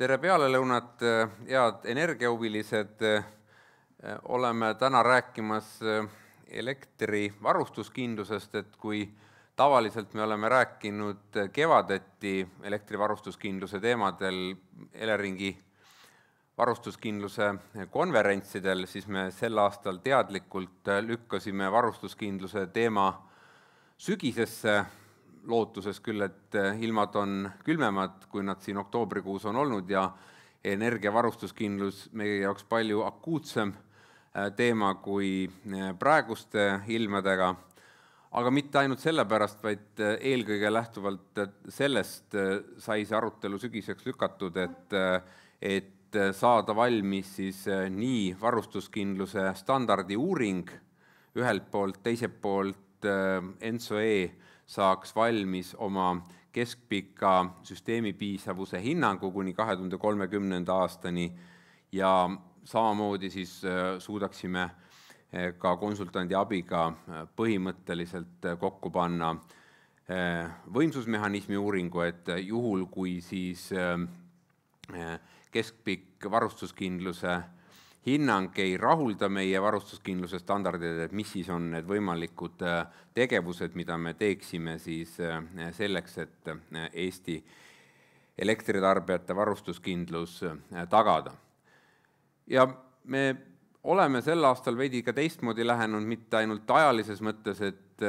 Tere pealelõunat, head energiahuvilised. Oleme täna rääkimas elektrivarustuskindlusest, et kui tavaliselt me oleme rääkinud kevadeti elektrivarustuskindluse teemadel Eleringi varustuskindluse konverentsidel, siis me sel aastal teadlikult lükkasime varustuskindluse teema sügisesse, lootuses küll, et ilmad on külmemad, kui nad siin oktoobrikuus on olnud ja energiavarustuskindlus meie jaoks palju akuutsem teema kui praeguste ilmadega. Aga mitte ainult sellepärast, vaid eelkõige lähtuvalt sellest sai see arutelu sügiseks lükatud, et saada valmis siis nii varustuskindluse standardi uuring ühelt poolt, teiselt poolt ENTSO-E saaks valmis oma keskpika süsteemi piisavuse hinnangu kuni 2030. aastani ja samamoodi siis suudaksime ka konsultandi abiga põhimõtteliselt kokku panna võimsusmehhanismi uuringu, et juhul kui siis keskpikk varustuskindluse hinnang ei rahulda meie varustuskindluse standardid, et mis siis on need võimalikud tegevused, mida me teeksime siis selleks, et Eesti elektritarbijate varustuskindlus tagada. Ja me oleme sel aastal veidi ka teistmoodi lähenud, mitte ainult ajalises mõttes, et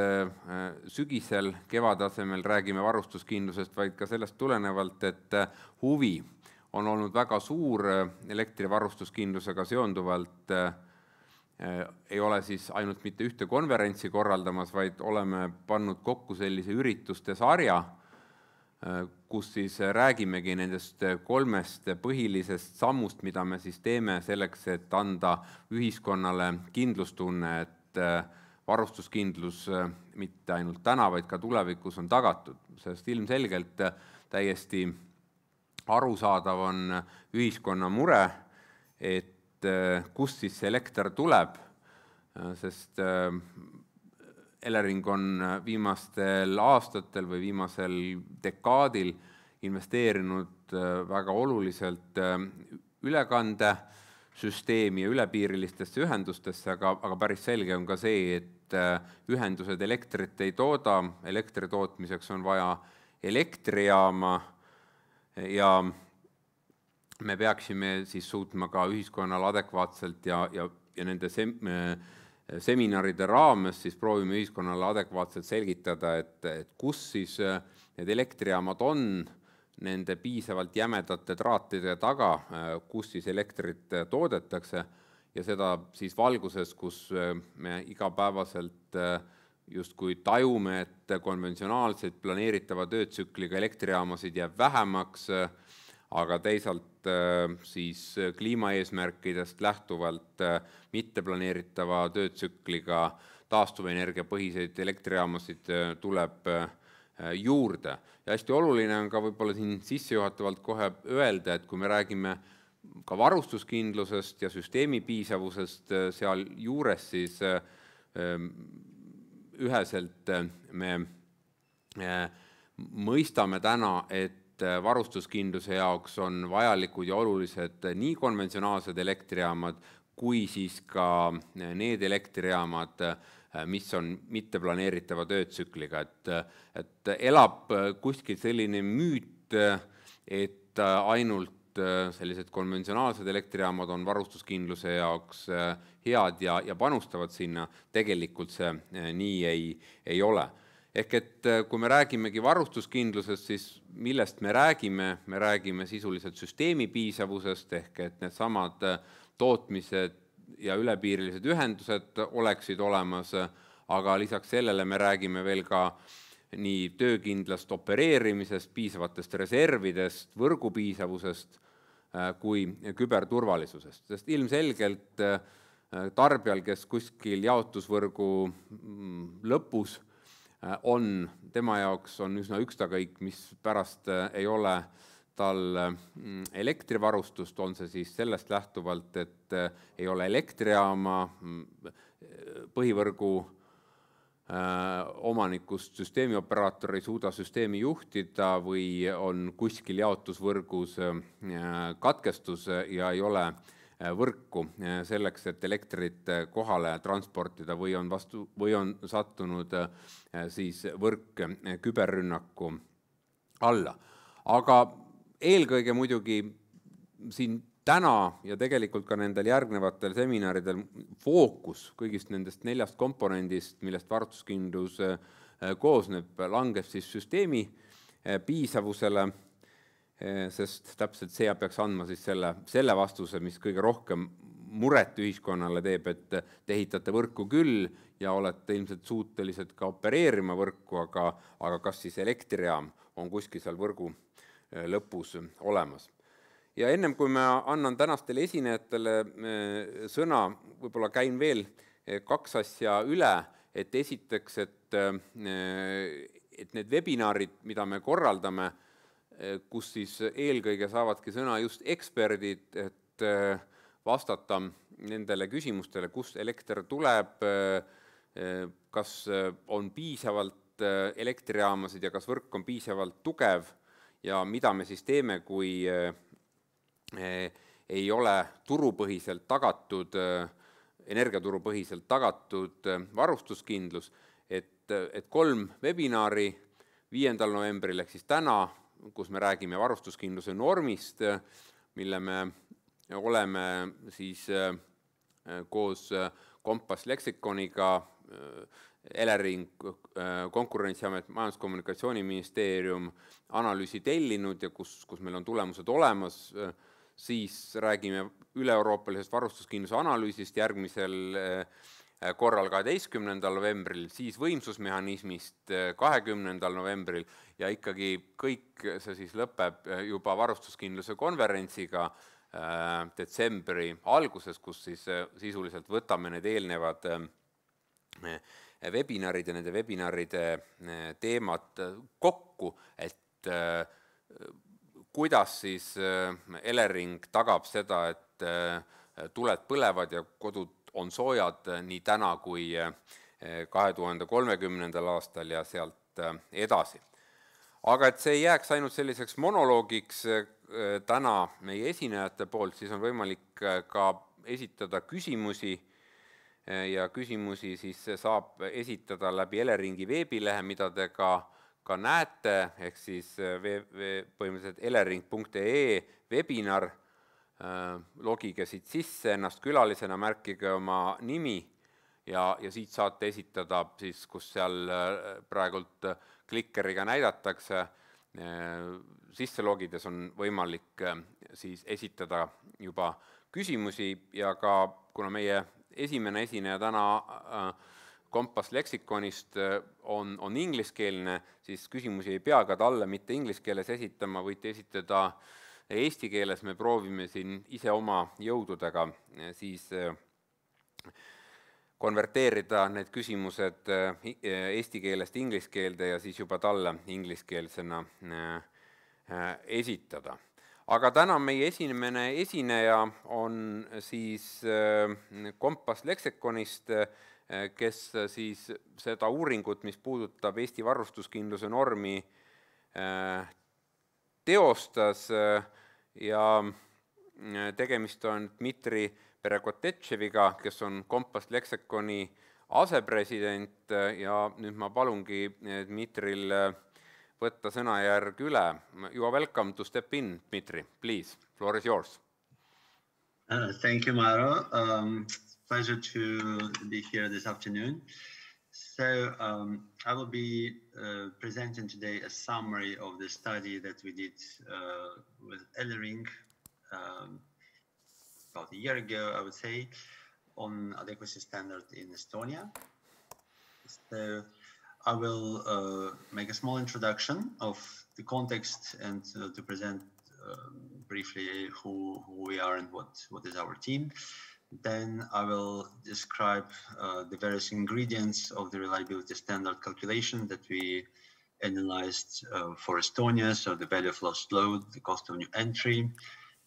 sügisel kevadasemel räägime varustuskindlusest, vaid ka sellest tulenevalt, et huvi on olnud väga suur elektrivarustuskindlusega seonduvalt, ei ole siis ainult mitte ühte konverentsi korraldamas, vaid oleme pannud kokku sellise ürituste sarja, kus siis räägimegi nendest kolmest põhilisest sammust, mida me siis teeme selleks, et anda ühiskonnale kindlustunne, et varustuskindlus mitte ainult täna, vaid ka tulevikus on tagatud. Sest ilmselgelt täiesti arusaadav on ühiskonna mure, et kust siis see elekter tuleb, sest Elering on viimastel aastatel või viimasel dekaadil investeerinud väga oluliselt ülekandesüsteemi ja ülepiirilistesse ühendustesse, aga päris selge on ka see, et ühendused elektrit ei tooda, elektri tootmiseks on vaja elektrijaama ja me peaksime siis suutma ka ühiskonnal adekvaatselt ja nende seminaride raames siis proovime ühiskonnale adekvaatselt selgitada, et kus siis need elektrijaamad on nende piisavalt jämedate traatide taga, kus siis elektrit toodetakse ja seda siis valguses, kus me igapäevaselt justkui tajume, et konventsionaalseid planeeritava töötsükliga elektrijaamasid jääb vähemaks, aga teisalt siis kliimaeesmärkidest lähtuvalt mitteplaneeritava töötsükliga taastuvenergia põhiseid elektrijaamasid tuleb juurde. Ja hästi oluline on ka võib-olla siin sissejuhatavalt kohe öelda, et kui me räägime ka varustuskindlusest ja süsteemi piisavusest seal juures, siis üheselt me mõistame täna, et varustuskindluse jaoks on vajalikud ja olulised nii konventsionaalsed elektrijaamad, kui siis ka need elektrijaamad, mis on mitteplaneeritava töötsükliga. Et elab kuskil selline müüt, et ainult sellised konventsionaalsed elektrijaamad on varustuskindluse jaoks head ja panustavad sinna, tegelikult see nii ei ole. Ehk et kui me räägimegi varustuskindlusest, siis millest me räägime sisuliselt süsteemi piisavusest, ehk et need samad tootmised ja ülepiirilised ühendused oleksid olemas, aga lisaks sellele me räägime veel ka nii töökindlast opereerimisest, piisavatest reservidest, võrgu piisavusest kui küberturvalisusest. Sest ilmselgelt tarbijal, kes kuskil jaotusvõrgu lõpus on, tema jaoks on üsna ükstakõik, mis pärast ei ole tal elektrivarustust, on see siis sellest lähtuvalt, et ei ole elektrijaama põhivõrgu omanikust süsteemioperaator ei suuda süsteemi juhtida või on kuskil jaotusvõrgus katkestus ja ei ole võrku selleks, et elektrit kohale transportida või on sattunud siis võrk küberrünnaku alla. Aga eelkõige muidugi siin täna ja tegelikult ka nendel järgnevatel seminaridel fookus kõigist nendest 4 komponendist, millest varustuskindlus koosneb, langeb siis süsteemi piisavusele, sest täpselt see peaks andma siis selle vastuse, mis kõige rohkem muret ühiskonnale teeb, et te ehitate võrku küll ja olete ilmselt suutelised ka opereerima võrku, aga kas siis elektrijaam on kuskil seal võrgu lõpus olemas. Ja ennem kui ma annan tänastele esinejatele sõna, võib-olla käin veel 2 asja üle, et esiteks, et need webinarid, mida me korraldame, kus siis eelkõige saavadki sõna just eksperdid, et vastata nendele küsimustele, kust elekter tuleb, kas on piisavalt elektrijaamasid ja kas võrk on piisavalt tugev ja mida me siis teeme, kui ei ole turupõhiselt tagatud, energiaturupõhiselt tagatud varustuskindlus, et 3 webinari 5. novembril ehk siis täna, kus me räägime varustuskindluse normist, mille me oleme siis koos Compass Lexiconiga, Elering, Konkurentsiamet, Majandus-Kommunikatsiooniministeerium analüüsi tellinud ja kus meil on tulemused olemas, siis räägime üle-euroopalisest varustuskindluse analüüsist järgmisel korral 12. novembril, siis võimsusmehhanismist 20. novembril ja ikkagi kõik see siis lõpeb juba varustuskindluse konverentsiga detsembri alguses, kus siis sisuliselt võtame need eelnevad webinarid ja nende webinaride teemad kokku, et kuidas siis Elering tagab seda, et tuled põlevad ja kodud on soojad nii täna kui 2030. aastal ja sealt edasi. Aga et see ei jääks ainult selliseks monoloogiks täna meie esinejate poolt, siis on võimalik ka esitada küsimusi ja küsimusi siis saab esitada läbi Eleringi veebilehe, mida te ka näete, ehk siis põhimõtteliselt elering.ee webinar, logige siit sisse, ennast külalisena, märkige oma nimi ja siit saate esitada siis, kus seal praegult klikkeriga näidatakse, sisse logides on võimalik siis esitada juba küsimusi ja ka kuna meie esimene esineja täna Compass Lexiconist on ingliskeelne, siis küsimusi ei pea ka talle mitte inglise keeles esitama, võite esitada eesti keeles, me proovime siin ise oma jõududega siis konverteerida need küsimused eesti keelest inglise keelde ja siis juba talle ingliskeelsena esitada. Aga täna meie esimene esineja on siis Compass Lexiconist, kes siis seda uuringut, mis puudutab Eesti varustuskindluse normi, teostas ja tegemist on Dmitri Perekotetševiga, kes on Compass Lexiconi asepresident ja nüüd ma palungi Dmitril võtta sõnajärg üle. You are welcome to step in, Dmitri. Please, floor is yours. Thank you, Maro. Pleasure to be here this afternoon. So I will be presenting today a summary of the study that we did with Elering about a year ago, I would say, on adequacy standard in Estonia. So I will make a small introduction of the context and to present briefly who we are and what is our team. Then I will describe the various ingredients of the reliability standard calculation that we analyzed for Estonia, so the value of lost load, the cost of new entry,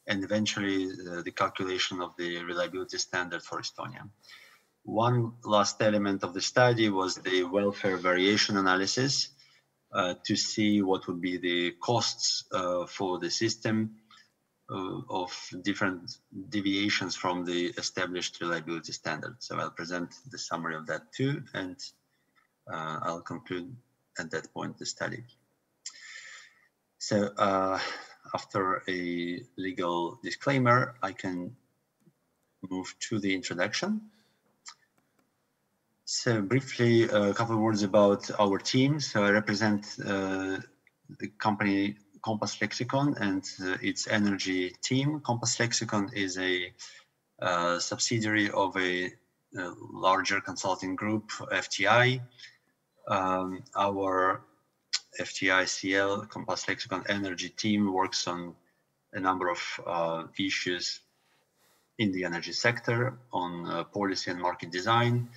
and eventually the calculation of the reliability standard for Estonia. One last element of the study was the welfare variation analysis to see what would be the costs for the system of different deviations from the established reliability standard. So I'll present the summary of that too, and I'll conclude at that point the study. So after a legal disclaimer, I can move to the introduction. So briefly, a couple of words about our team. So I represent the company Compass Lexicon and its energy team. Compass Lexicon is a subsidiary of a larger consulting group, FTI. Our FTICL, Compass Lexicon Energy team, works on a number of issues in the energy sector, on policy and market design,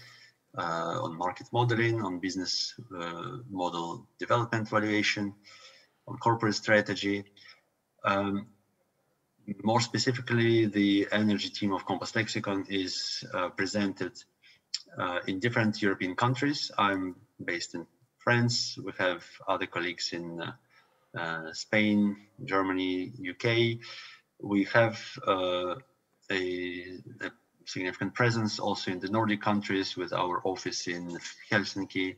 on market modeling, on business model development valuation, on corporate strategy. More specifically, the energy team of Compass Lexicon is presented in different European countries. I'm based in France. We have other colleagues in Spain, Germany, UK. We have a significant presence also in the Nordic countries with our office in Helsinki.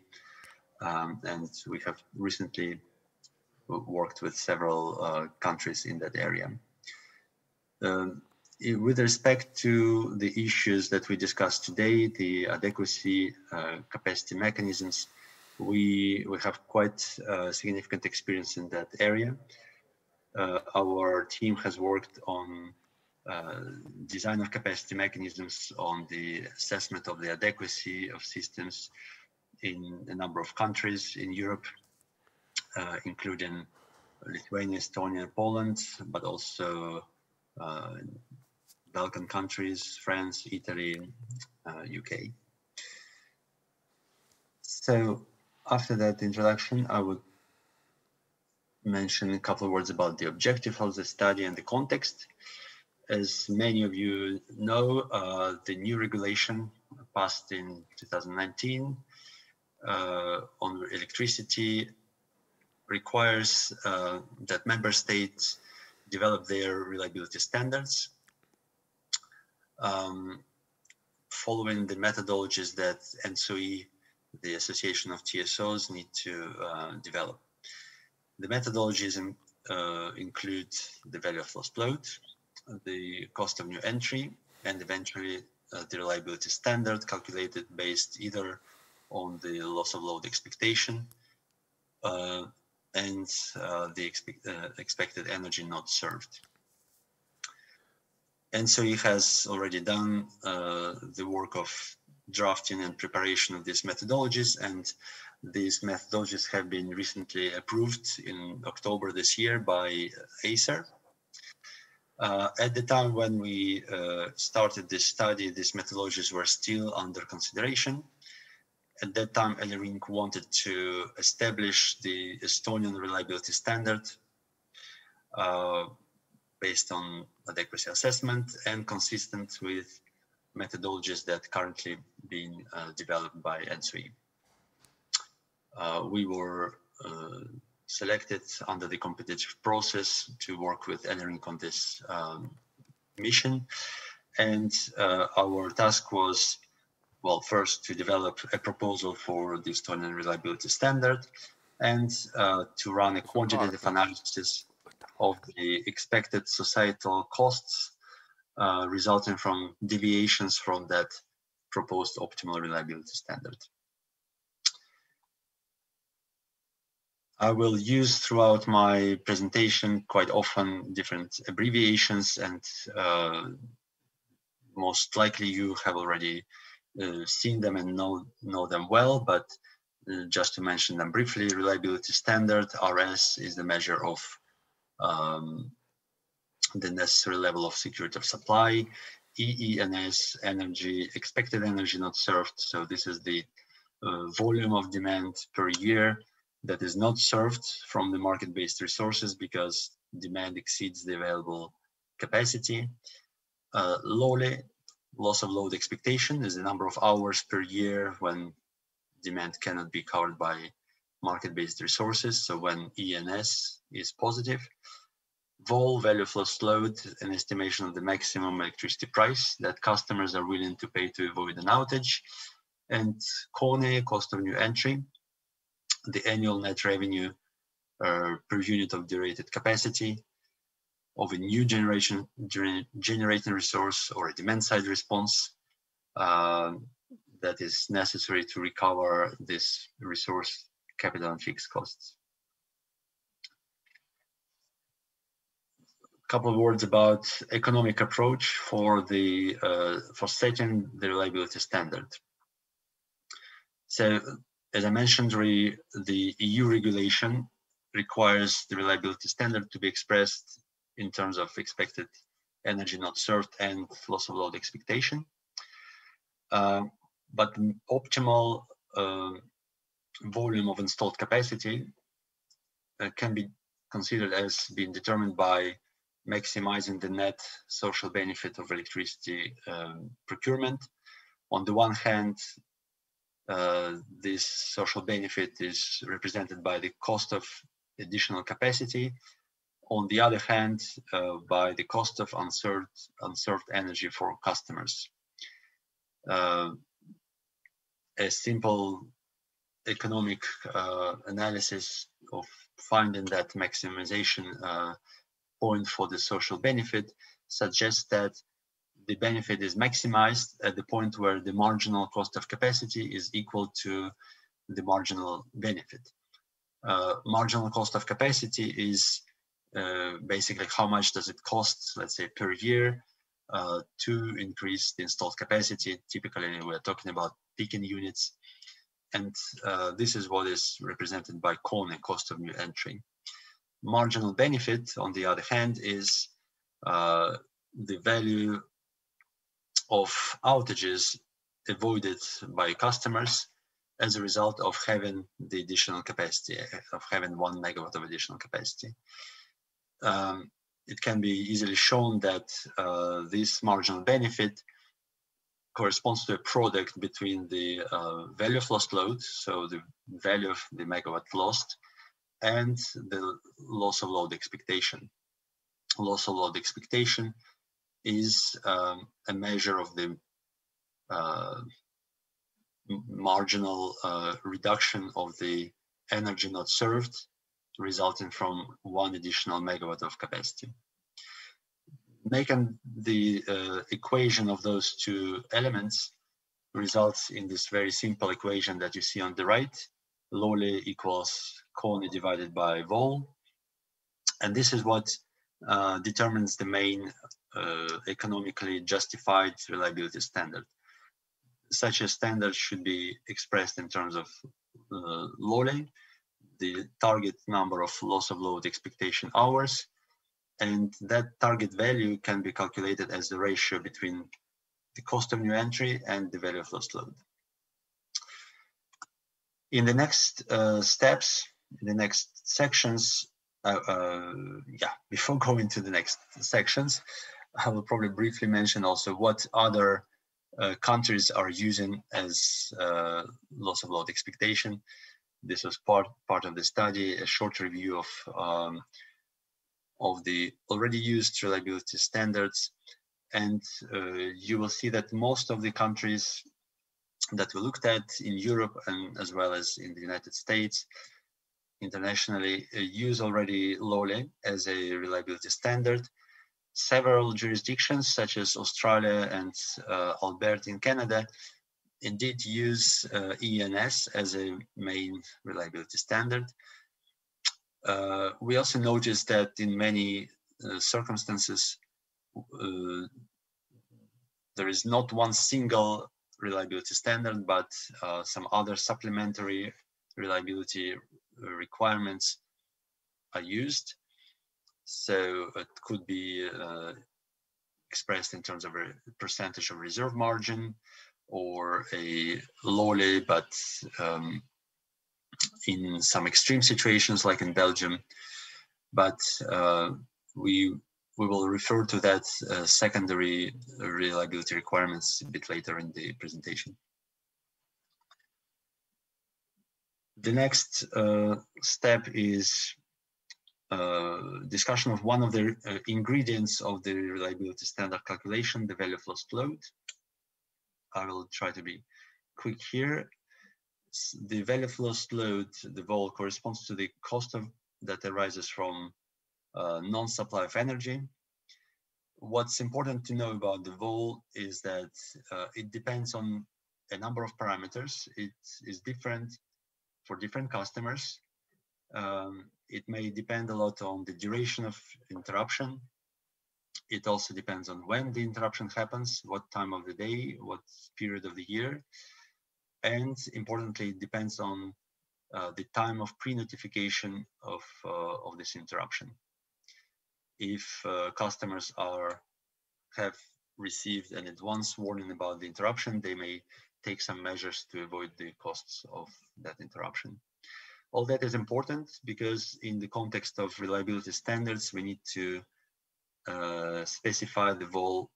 And we have recently worked with several countries in that area. With respect to the issues that we discussed today, the adequacy capacity mechanisms, we have quite significant experience in that area. Our team has worked on design of capacity mechanisms, on the assessment of the adequacy of systems in a number of countries in Europe, including Lithuania, Estonia, Poland, but also Balkan countries, France, Italy, UK. So after that introduction, I would mention a couple of words about the objective of the study and the context. As many of you know, the new regulation passed in 2019 on electricity requires that member states develop their reliability standards following the methodologies that ENTSO-E, the Association of TSOs, need to develop. The methodologies include the value of lost load, the cost of new entry, and eventually the reliability standard calculated based either on the loss of load expectation and the expected energy not served. ENTSO-E has already done the work of drafting and preparation of these methodologies, and these methodologies have been recently approved in October this year by ACER. At the time when we started this study, these methodologies were still under consideration. At that time, Elering wanted to establish the Estonian reliability standard based on adequacy assessment and consistent with methodologies that currently being developed by ENTSO-E. We were selected under the competitive process to work with Elering on this mission. And our task was, well, first to develop a proposal for the Estonian reliability standard and to run a quantitative analysis of the expected societal costs resulting from deviations from that proposed optimal reliability standard. I will use throughout my presentation quite often different abbreviations, and most likely you have already seen them and know them well, but just to mention them briefly, reliability standard, RS, is the measure of the necessary level of security of supply. EENS, energy, expected energy not served. So this is the volume of demand per year that is not served from the market-based resources because demand exceeds the available capacity. LOLE, loss of load expectation is the number of hours per year when demand cannot be covered by market-based resources. So when ENS is positive. VOL, value of lost load, an estimation of the maximum electricity price that customers are willing to pay to avoid an outage. And KONE, cost of new entry, the annual net revenue per unit of derated capacity of a new generating resource or a demand side response that is necessary to recover this resource capital and fixed costs. A couple of words about economic approach for setting the reliability standard. So, as I mentioned, the EU regulation requires the reliability standard to be expressed in terms of expected energy not served and loss of load expectation. But the optimal volume of installed capacity can be considered as being determined by maximizing the net social benefit of electricity procurement. On the one hand, this social benefit is represented by the cost of additional capacity. On the other hand, by the cost of unserved energy for customers. A simple economic analysis of finding that maximization point for the social benefit suggests that the benefit is maximized at the point where the marginal cost of capacity is equal to the marginal benefit. Marginal cost of capacity is basically how much does it cost, let's say, per year to increase the installed capacity. Typically, we're talking about peaking units. And this is what is represented by KONE, cost of new entry. Marginal benefit, on the other hand, is the value of outages avoided by customers as a result of having the additional capacity, of having 1 megawatt of additional capacity. It can be easily shown that this marginal benefit corresponds to a product between the value of lost load, so the value of the megawatt lost, and the loss of load expectation. Loss of load expectation is a measure of the marginal reduction of the energy not served, resulting from 1 additional megawatt of capacity. Making the equation of those two elements results in this very simple equation that you see on the right. LOLE equals KONE divided by VOL. And this is what determines the main economically justified reliability standard. Such a standard should be expressed in terms of LOLE, the target number of loss of load expectation hours, and that target value can be calculated as the ratio between the cost of new entry and the value of lost load. In the next steps, in the next sections, before going to the next sections, I will probably briefly mention also what other countries are using as loss of load expectation. This was part of the study, a short review of the already used reliability standards. And you will see that most of the countries that we looked at in Europe and as well as in the United States internationally use already LOLE as a reliability standard. Several jurisdictions such as Australia and Alberta in Canada indeed use ENS as a main reliability standard. We also noticed that in many circumstances, there is not one single reliability standard, but some other supplementary reliability requirements are used. So it could be expressed in terms of a percentage of reserve margin, or a LOLE, but in some extreme situations like in Belgium. But we we will refer to that secondary reliability requirements a bit later in the presentation. The next step is discussion of one of the ingredients of the reliability standard calculation, the value of lost load. I will try to be quick here. The value of lost load, the VOL, corresponds to the cost that arises from non-supply of energy. What's important to know about the VOL is that it depends on a number of parameters. It is different for different customers. It may depend a lot on the duration of interruption. It also depends on when the interruption happens, what time of the day, what period of the year. And importantly, it depends on the time of pre-notification of this interruption. If customers have received an advance warning about the interruption, they may take some measures to avoid the costs of that interruption. All that is important because in the context of reliability standards, we need to specify the VOL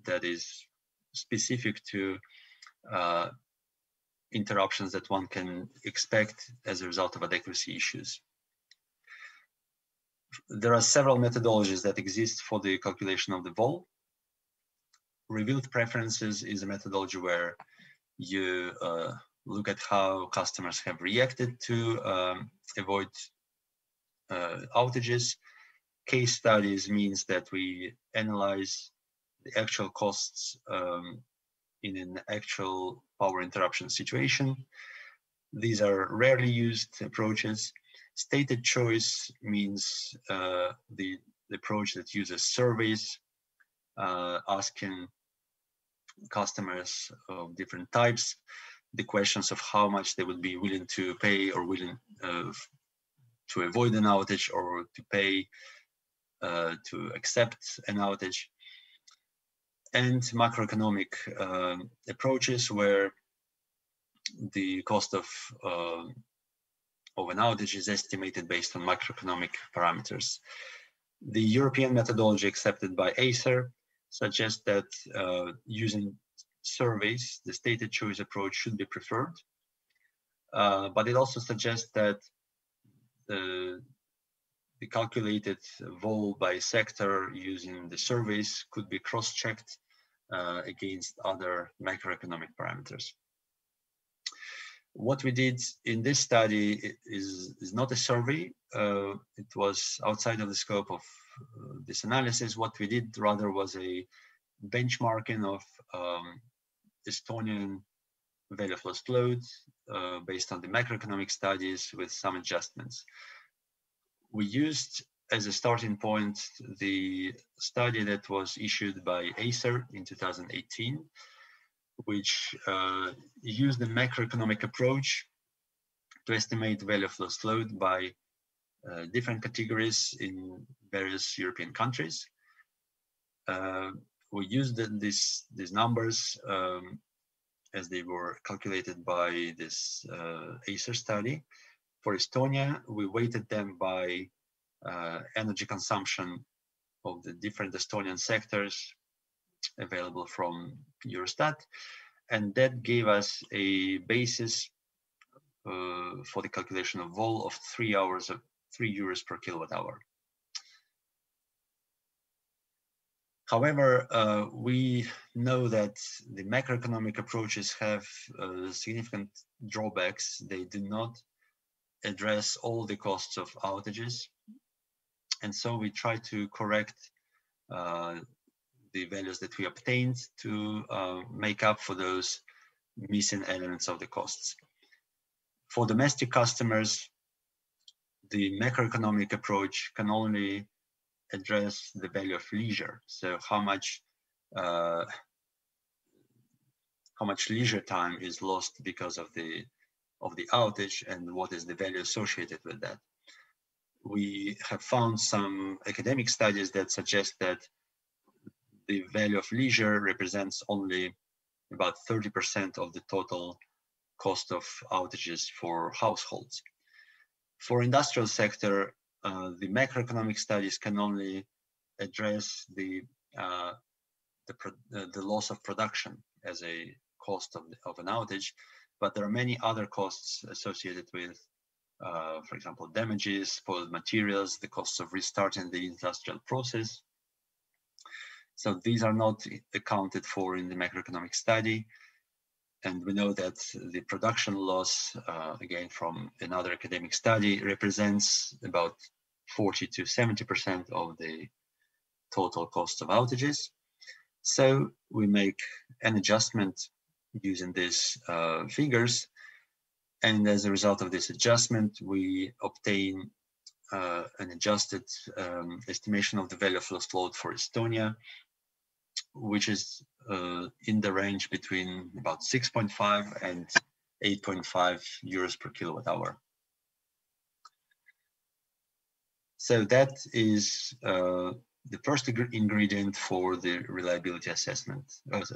that is specific to interruptions that one can expect as a result of adequacy issues. There are several methodologies that exist for the calculation of the VOL. Revealed preferences is a methodology where you look at how customers have reacted to avoid outages. Case studies means that we analyze the actual costs in an actual power interruption situation. These are rarely used approaches. Stated choice means the approach that uses surveys, asking customers of different types the questions of how much they would be willing to pay or willing to avoid an outage or to pay to accept an outage. And macroeconomic approaches where the cost of an outage is estimated based on macroeconomic parameters. The European methodology accepted by Acer suggests that using surveys, the stated choice approach should be preferred. But it also suggests that the calculated VOL by sector using the surveys could be cross-checked against other macroeconomic parameters. What we did in this study is not a survey. It was outside of the scope of this analysis. What we did rather was a benchmarking of Estonian value of lost load based on the macroeconomic studies with some adjustments. We used as a starting point the study that was issued by Acer in 2018, which used the macroeconomic approach to estimate value of lost load by different categories in various European countries. We used these numbers as they were calculated by this Acer study. For Estonia, we weighted them by energy consumption of the different Estonian sectors available from Eurostat, and that gave us a basis for the calculation of VOL of 3 euros per kilowatt hour. However, we know that the macroeconomic approaches have significant drawbacks. They do not address all the costs of outages. And so we try to correct the values that we obtained to make up for those missing elements of the costs. For domestic customers, the macroeconomic approach can only address the value of leisure. So how much leisure time is lost because of the outage and what is the value associated with that. We have found some academic studies that suggest that the value of leisure represents only about 30% of the total cost of outages for households. For industrial sector, the macroeconomic studies can only address the loss of production as a cost of an outage, but there are many other costs associated with, for example, damages, spoiled materials, the costs of restarting the industrial process. So these are not accounted for in the macroeconomic study. And we know that the production loss, again, from another academic study, represents about 40 to 70% of the total cost of outages. So we make an adjustment using these figures. And as a result of this adjustment, we obtain an adjusted estimation of the value of lost load for Estonia, which is in the range between about 6.5 and 8.5 euros per kilowatt hour. So that is the first ingredient for the reliability assessment,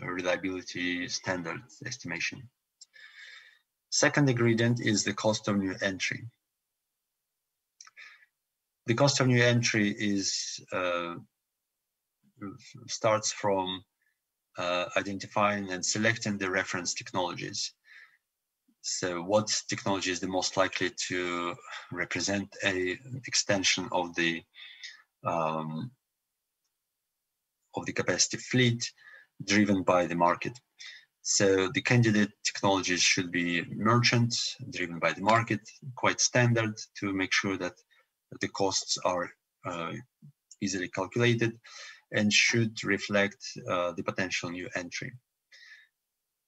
reliability standard estimation. Second ingredient is the cost of new entry. The cost of new entry is starts from identifying and selecting the reference technologies. So what technology is the most likely to represent an extension of the capacity fleet driven by the market. So the candidate technologies should be merchant, driven by the market, quite standard to make sure that the costs are easily calculated, and should reflect the potential new entry.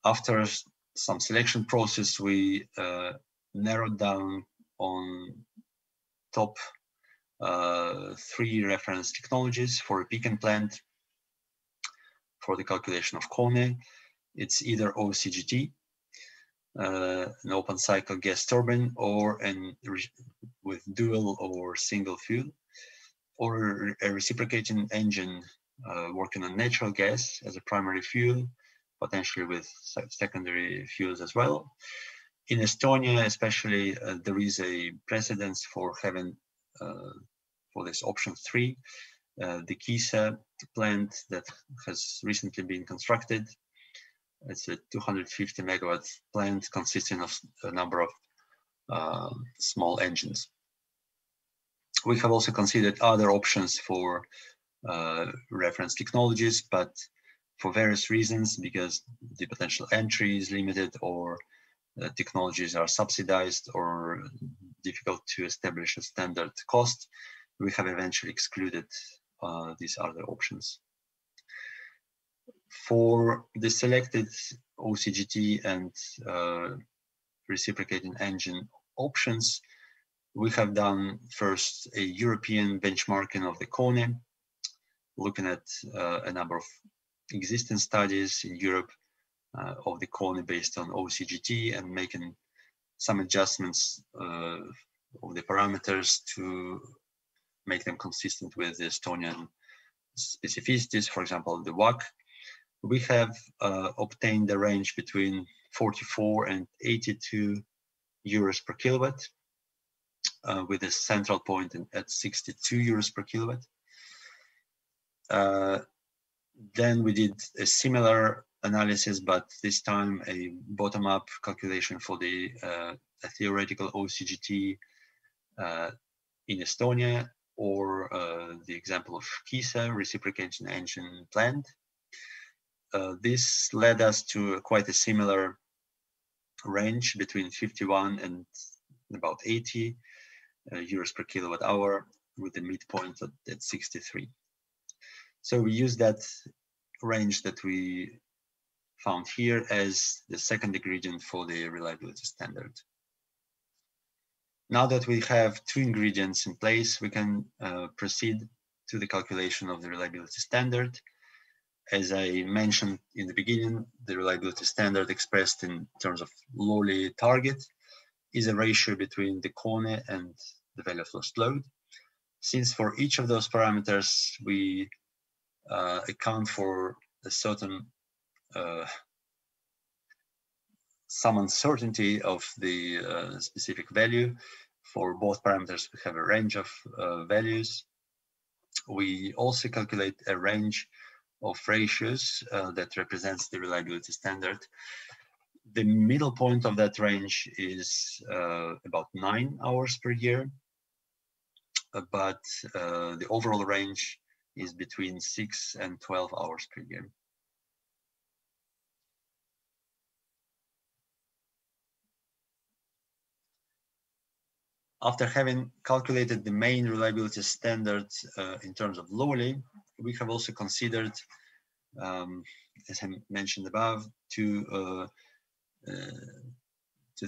After some selection process, we narrowed down on top 3 reference technologies for a peak and plant for the calculation of KONE. It's either OCGT, an open cycle gas turbine, or with dual or single fuel, or a reciprocating engine working on natural gas as a primary fuel, potentially with secondary fuels as well. In Estonia, especially, there is a precedence for having, for this option 3, the Kiisa plant that has recently been constructed. It's a 250 megawatt plant consisting of a number of small engines. We have also considered other options for reference technologies, but for various reasons, because the potential entry is limited, or technologies are subsidized or difficult to establish a standard cost, we have eventually excluded these other options. For the selected OCGT and reciprocating engine options, we have done first a European benchmarking of the KONE, looking at a number of existing studies in Europe of the KONE based on OCGT, and making some adjustments of the parameters to make them consistent with the Estonian specificities, for example, the WACC. We have obtained a range between 44 and 82 euros per kilowatt, with a central point at 62 euros per kilowatt. Then we did a similar analysis, but this time a bottom-up calculation for the a theoretical OCGT in Estonia, or the example of Kiisa reciprocating engine plant. This led us to quite a similar range between 51 and about 80 euros per kilowatt hour, with the midpoint at 63. So we use that range that we found here as the second ingredient for the reliability standard. Now that we have 2 ingredients in place, we can proceed to the calculation of the reliability standard. As I mentioned in the beginning, the reliability standard expressed in terms of Lowly target is a ratio between the KONE and the value of lost load. Since for each of those parameters we account for a certain some uncertainty of the specific value, for both parameters we have a range of values. We also calculate a range of ratios that represents the reliability standard. The middle point of that range is about 9 hours per year, but the overall range is between 6 and 12 hours per year. After having calculated the main reliability standards in terms of LOLI, we have also considered, as I mentioned above, to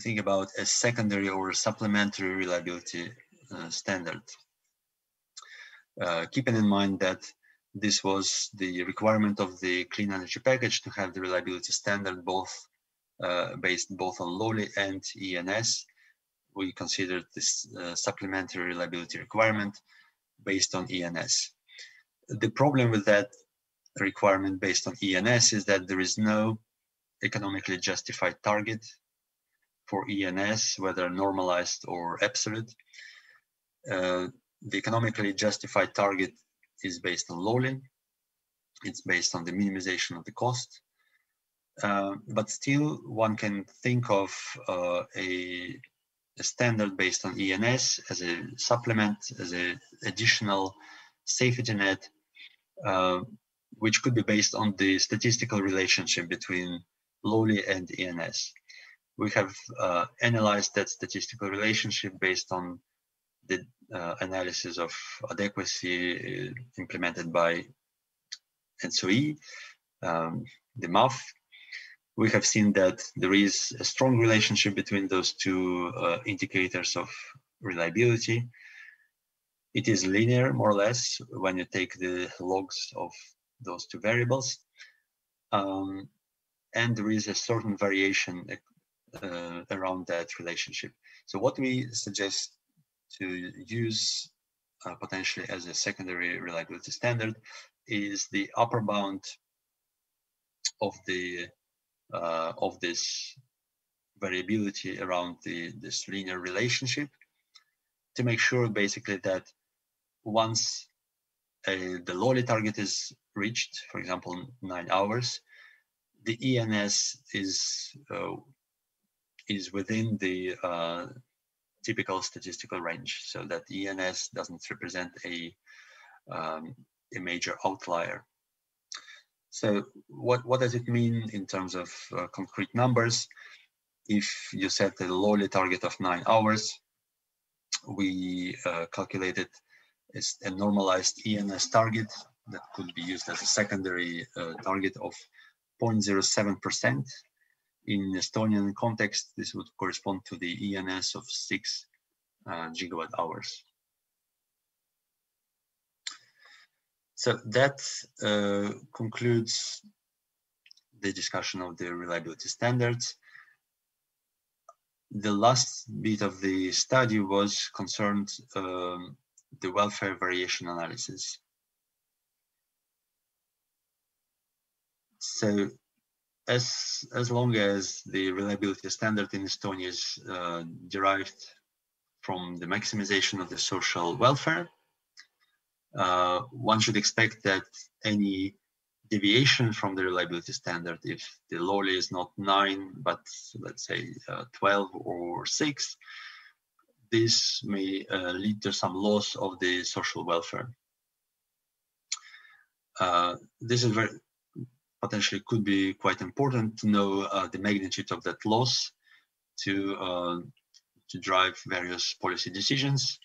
think about a secondary or supplementary reliability standard. Keeping in mind that this was the requirement of the Clean Energy Package to have the reliability standard based both on LOLI and ENS, we considered this supplementary reliability requirement based on ENS. The problem with that requirement based on ENS is that there is no economically justified target for ENS, whether normalized or absolute. The economically justified target is based on LOLI. It's based on the minimization of the cost. But still, one can think of a standard based on ENS as a supplement, as an additional safety net, which could be based on the statistical relationship between LOLI and ENS. We have analyzed that statistical relationship based on the analysis of adequacy implemented by ENTSO-E, the MAF. We have seen that there is a strong relationship between those two indicators of reliability. It is linear, more or less, when you take the logs of those two variables. And there is a certain variation around that relationship. So what we suggest to use potentially as a secondary reliability standard is the upper bound of this variability around this linear relationship, to make sure basically that once the LOLI target is reached, for example, 9 hours, the ENS is within the typical statistical range, so that ENS doesn't represent a major outlier. So what does it mean in terms of concrete numbers? If you set a LOLI target of 9 hours, we calculated a normalized ENS target that could be used as a secondary target of 0.07%. In Estonian context, this would correspond to the ENS of 6 gigawatt hours. So that concludes the discussion of the reliability standards. The last bit of the study was concerned the welfare variation analysis. So as long as the reliability standard in Estonia is derived from the maximization of the social welfare, one should expect that any deviation from the reliability standard, if the LOLI is not 9, but let's say 12 or 6, this may lead to some loss of the social welfare. This is potentially could be quite important to know the magnitude of that loss to drive various policy decisions,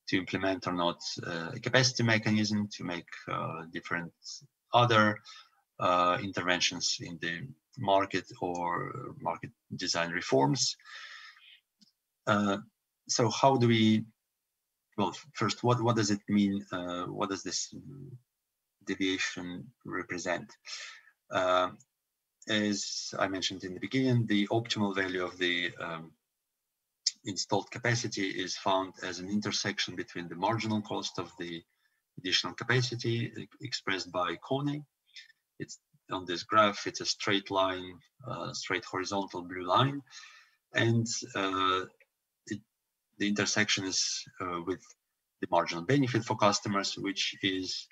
to implement or not a capacity mechanism, to make different other interventions in the market or market design reforms. So how do we, well, first, what does it mean? What does this deviation represent? As I mentioned in the beginning, the optimal value of the installed capacity is found as an intersection between the marginal cost of the additional capacity expressed by Kone. It's on this graph, it's a straight line, straight horizontal blue line. And the intersection is with the marginal benefit for customers, which is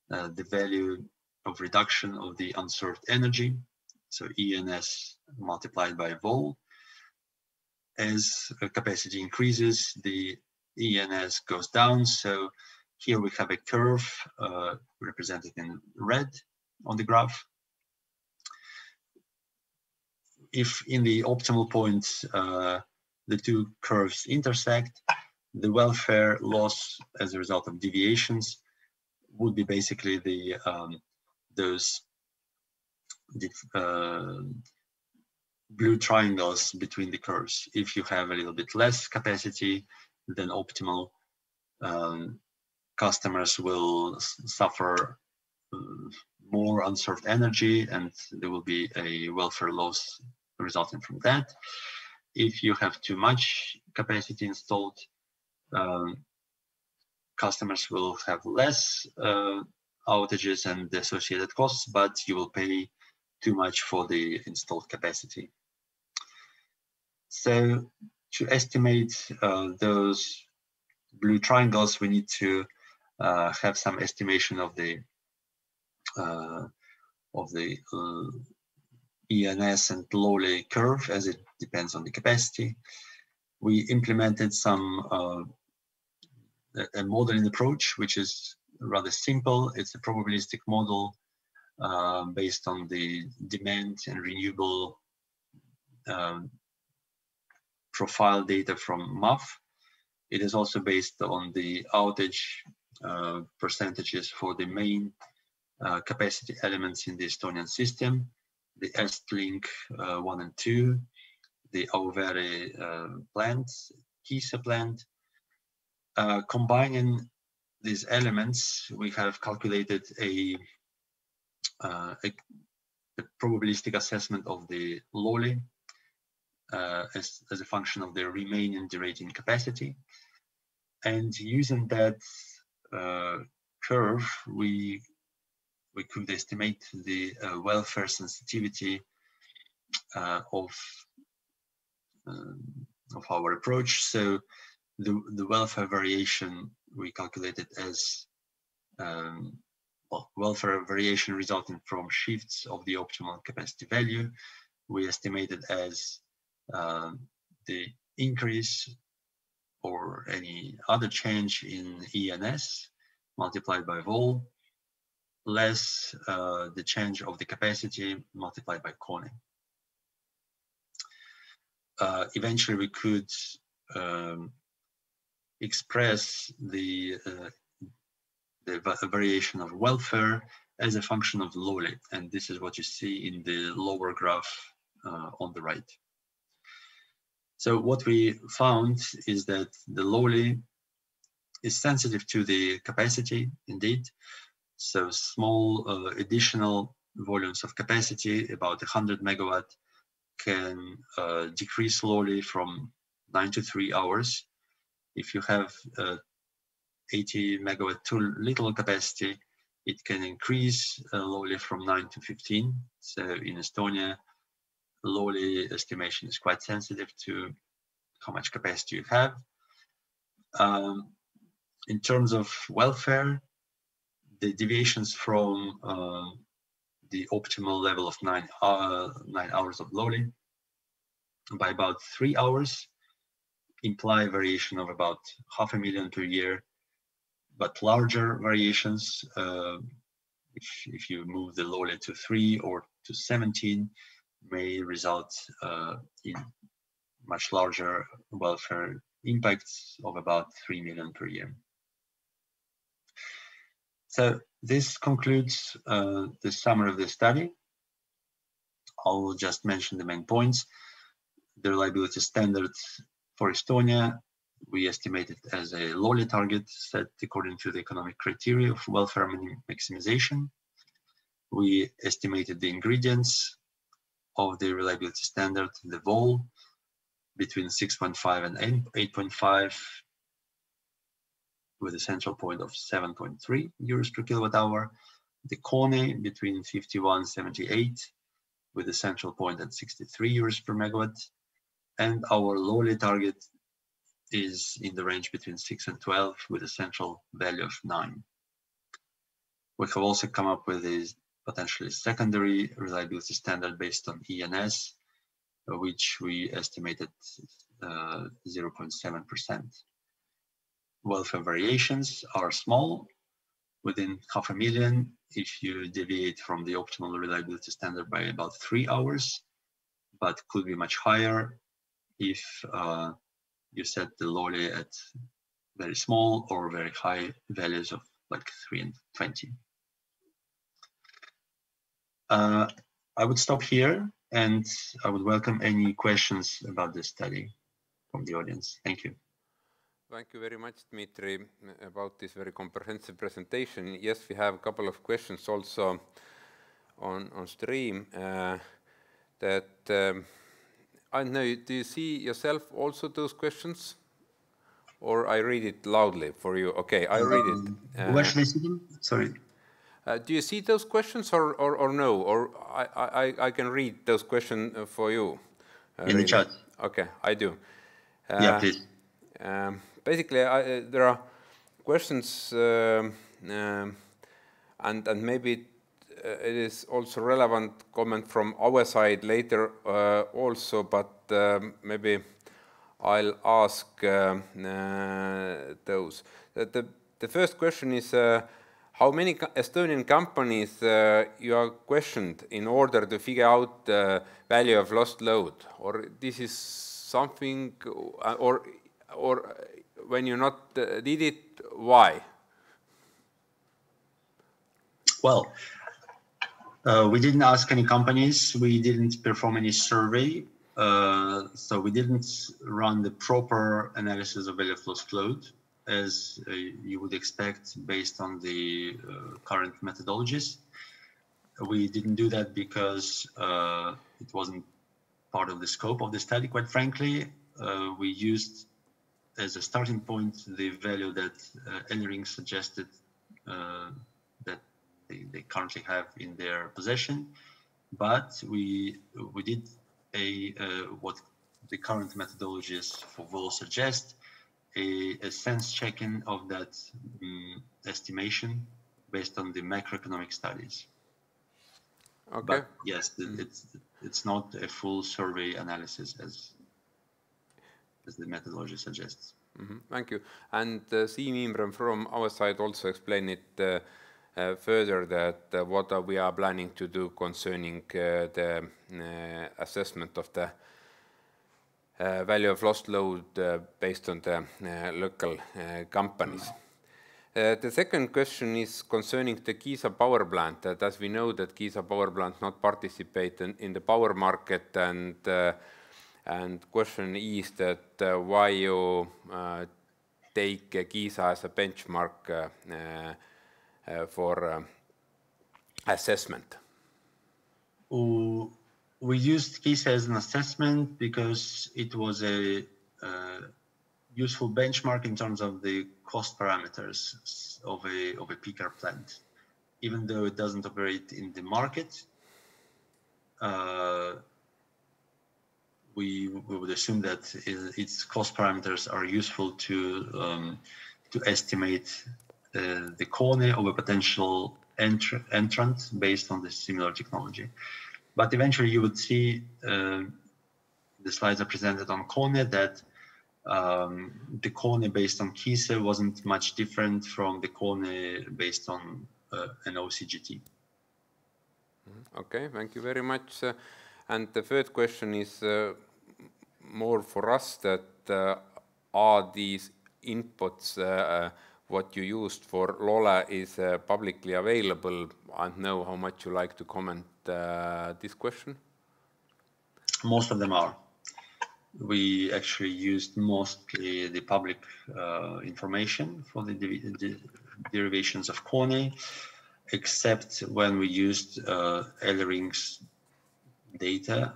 the value of reduction of the unserved energy, so ENS multiplied by vol. As capacity increases, the ENS goes down. So here we have a curve represented in red on the graph. If in the optimal point the two curves intersect, the welfare loss as a result of deviations would be basically the blue triangles between the curves. If you have a little bit less capacity than optimal, customers will suffer more unserved energy, and there will be a welfare loss resulting from that. If you have too much capacity installed, customers will have less outages and the associated costs, but you will pay too much for the installed capacity. So to estimate those blue triangles, we need to have some estimation of the ENS and Lowley curve, as it depends on the capacity. We implemented some a modeling approach, which is rather simple. It's a probabilistic model based on the demand and renewable profile data from MAF. It is also based on the outage percentages for the main capacity elements in the Estonian system, the Estlink 1 and 2, the Auvere plant, Kiisa plant. Combining these elements, we have calculated a probabilistic assessment of the Lowley as a function of the remaining derating capacity. And using that curve, we could estimate the welfare sensitivity of our approach. So the welfare variation we calculated as welfare variation resulting from shifts of the optimal capacity value. We estimated as the increase or any other change in ENS multiplied by vol, less the change of the capacity multiplied by Kone. Eventually, we could express the variation of welfare as a function of Lowley, and this is what you see in the lower graph on the right. So what we found is that the Lowley is sensitive to the capacity, indeed. So small additional volumes of capacity, about 100 megawatt, can decrease Lowley from 9 to 3 hours. If you have 80 megawatt too little capacity, it can increase Lowley from 9 to 15. So in Estonia, Lowley estimation is quite sensitive to how much capacity you have. In terms of welfare, the deviations from the optimal level of 9 hours of Lowley by about 3 hours imply variation of about 500,000 per year, but larger variations, if you move the Lowley to 3 or to 17, may result in much larger welfare impacts of about 3 million per year. So this concludes the summary of the study. I'll just mention the main points. The reliability standards for Estonia, we estimated as a Lowley target set according to the economic criteria of welfare maximization. We estimated the ingredients of the reliability standard, the vol, between 6.5 and 8.5, with a central point of 7.3 euros per kilowatt hour. The Kone between 51 and 78, with a central point at 63 euros per megawatt. And our Lowley target is in the range between 6 and 12 with a central value of 9. We have also come up with a potentially secondary reliability standard based on ENS, which we estimated 0.7%. Welfare variations are small, within 500,000 if you deviate from the optimal reliability standard by about 3 hours, but could be much higher if you set the LOLE at very small or very high values of like 3 and 20. I would stop here and I would welcome any questions about this study from the audience. Thank you. Thank you very much, Dmitry, about this very comprehensive presentation. Yes, we have a couple of questions also on stream. I don't know, do you see yourself also those questions? Or I read it loudly for you? Okay, I read it. Where should I see them? Sorry. Do you see those questions or no? Or I can read those questions for you. In the chat. Okay, I do. Yeah, please. Basically, there are questions, and maybe it is also relevant comment from our side later also, but maybe I'll ask those. The first question is, how many Estonian companies you are questioned in order to figure out the value of lost load? Or this is something, or when you not did it, why? Well, we didn't ask any companies. We didn't perform any survey. So we didn't run the proper analysis of value of lost load, as you would expect based on the current methodologies. We didn't do that because it wasn't part of the scope of the study, quite frankly. We used as a starting point the value that Elring suggested that they currently have in their possession, but we did what the current methodologies for VOL suggest, a sense checking of that estimation based on the macroeconomic studies. Okay. But yes, it's not a full survey analysis as the methodology suggests. Thank you. And Siim Imre from our side also explained it further that what we are planning to do concerning the assessment of the value of lost load based on the local companies. The second question is concerning the Kiisa power plant. That as we know that Kiisa power plant not participate in the power market, and question is that why you take Kiisa as a benchmark for assessment? We used Kiisa as an assessment because it was a useful benchmark in terms of the cost parameters of a peaker plant. Even though it doesn't operate in the market, we would assume that its cost parameters are useful to estimate the KONE of a potential entrant based on the similar technology. But eventually you would see the slides are presented on KONE that the KONE based on Kiisa wasn't much different from the KONE based on an OCGT. Okay, thank you very much. And the third question is more for us that are these inputs what you used for LOLE is publicly available? I don't know how much you like to comment this question. Most of them are. We actually used mostly the public information for the derivations of KONE, except when we used Elring's data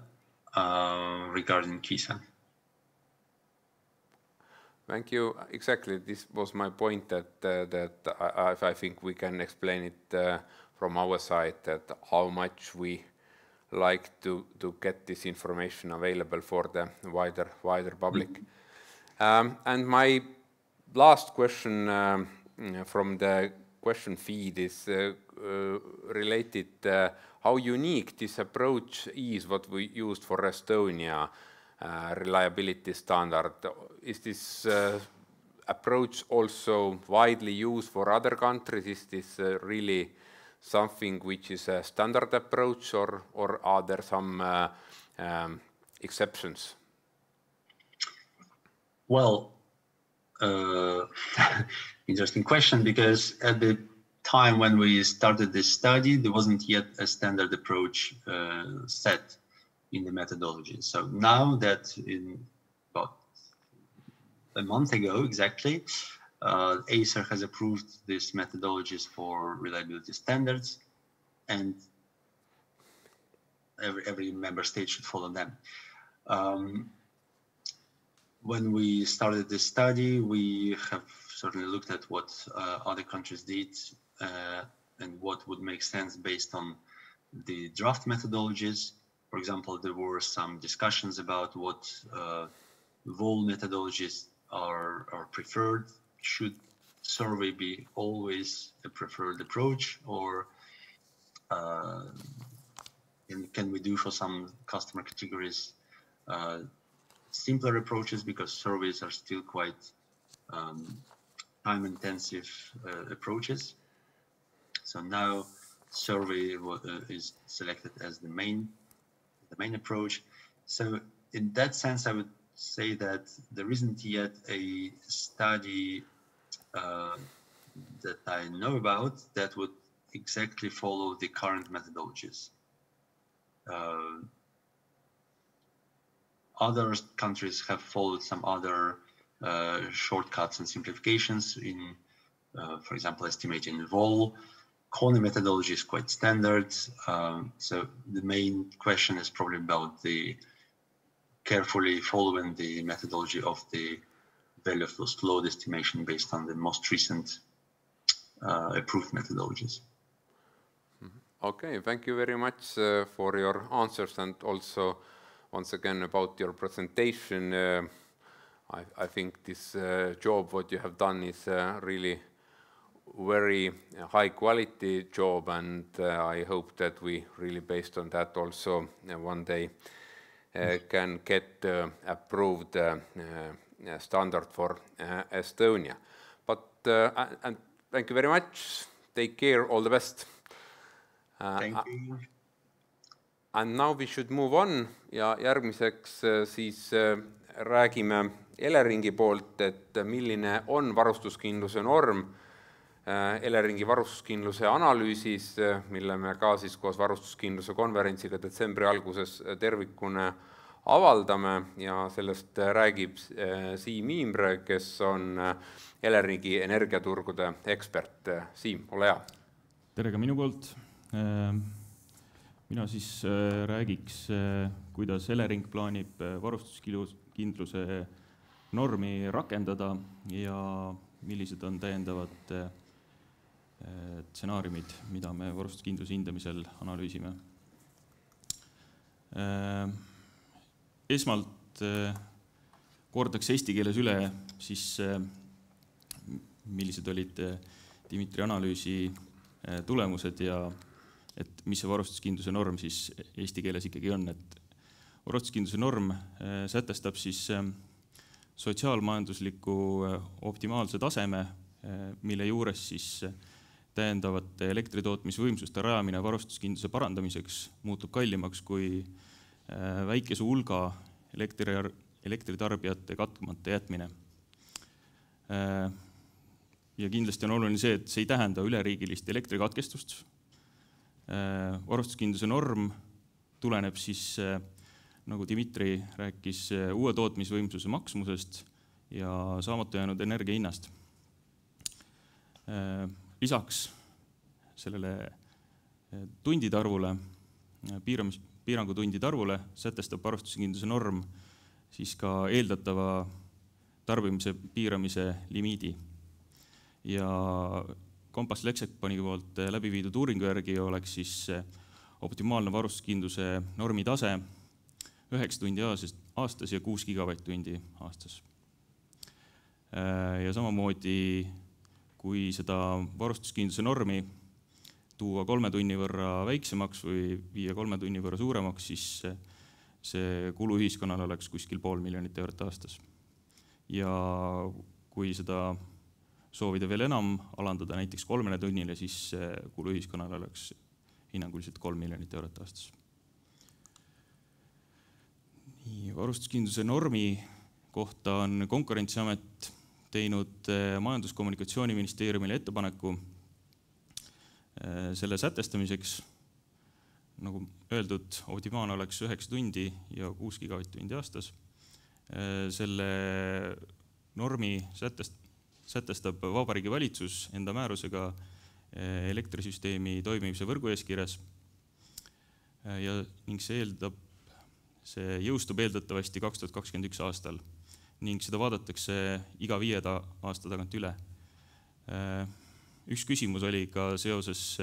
regarding Kiisa. Thank you. Exactly, this was my point that I think we can explain it from our side that how much we like to get this information available for the wider public. And my last question from the question feed is related how unique this approach is what we used for Estonia reliability standard. Is this approach also widely used for other countries? Is this really something which is a standard approach, or are there some exceptions? Well, interesting question, because at the time when we started this study, there wasn't yet a standard approach set in the methodology. So now that in about a month ago exactly, ACER has approved these methodologies for reliability standards, and every member state should follow them. When we started this study, we have certainly looked at what other countries did and what would make sense based on the draft methodologies. For example, there were some discussions about what vol methodologies are preferred. Should survey be always a preferred approach, or can we do for some customer categories simpler approaches, because surveys are still quite time-intensive approaches. So now survey is selected as the main approach. So in that sense, I would say that there isn't yet a study that I know about that would exactly follow the current methodologies. Other countries have followed some other shortcuts and simplifications in, for example, estimating vol. Kone methodology is quite standard. So the main question is probably about the carefully following the methodology of the value of loss load estimation based on the most recent approved methodologies. Okay, thank you very much for your answers, and also once again about your presentation. I think this job what you have done is really very high quality job, and I hope that we really based on that also one day can get approved standard for Estonia. But and thank you very much. Take care. All the best. Thank you. And now we should move on ja järgmiseks siis räägime Eleringi poolt, et milline on varustuskindluse norm. Eleringi varustuskindluse analüüsis, mille me ka siis koos varustuskindluse konverentsiga detsembri alguses tervikuna avaldame, ja sellest räägib Siim Iimre, kes on Eleringi energiaturgude ekspert. Siim, ole hea. Tere ka minu poolt. Mina siis räägiks, kuidas Elering plaanib varustuskindluse normi rakendada ja millised on täiendavad stsenaariumid, mida me varustuskindluse hindamisel analüüsime. Esmalt kordaks eesti keeles üle, siis millised olid Dmitri analüüsi tulemused ja et mis see varustuskindluse norm siis eesti keeles ikkagi on. Et varustuskindluse norm sätestab siis sotsiaalmajandusliku optimaalse taseme, mille juures siis täiendavate elektritootmisvõimsuste rajamine varustuskindluse parandamiseks muutub kallimaks kui väikese hulga elektritarbijate katmata jätmine. Ja kindlasti on oluline see, et see ei tähenda üleriigilist elektrikatkestust. Varustuskindluse norm tuleneb siis, nagu Dmitri rääkis, uue tootmisvõimsuse maksumusest ja saamata jäänud energia hinnast. Lisaks sellele tundide arvule, piirangu tundide arvule sätestab varustuskindluse norm siis ka eeldatava tarbimise piiramise limiidi. Ja Compass Lexeconi poolt läbi viidud uuringu järgi oleks siis optimaalne varustuskindluse normi tase 9 tundi aastas ja 6 gigavatt-tundi aastas. Ja samamoodi, kui seda varustuskindluse normi tuua 3 tunni võrra väiksemaks või viia 3 tunni võrra suuremaks, siis see kulu ühiskonnale oleks kuskil 500 000 eurot aastas. Ja kui seda soovida veel enam alandada näiteks 3 tunnile, siis kulu ühiskonnale oleks hinnanguliselt 3 miljonit eurot aastas. Nii, varustuskindluse normi kohta on Konkurentsiamet teinud Majandus-Kommunikatsiooniministeeriumile ettepaneku selle sätestamiseks. Nagu öeldud, optimaalne oleks 9 tundi ja 6 gigavatt-tundi aastas. Selle normi sätestab Vabariigi Valitsus enda määrusega elektrisüsteemi toimimise võrgueeskirjas ning see jõustub eeldatavasti 2021 aastal ning seda vaadatakse iga 5 aasta tagant üle. Üks küsimus oli ka seoses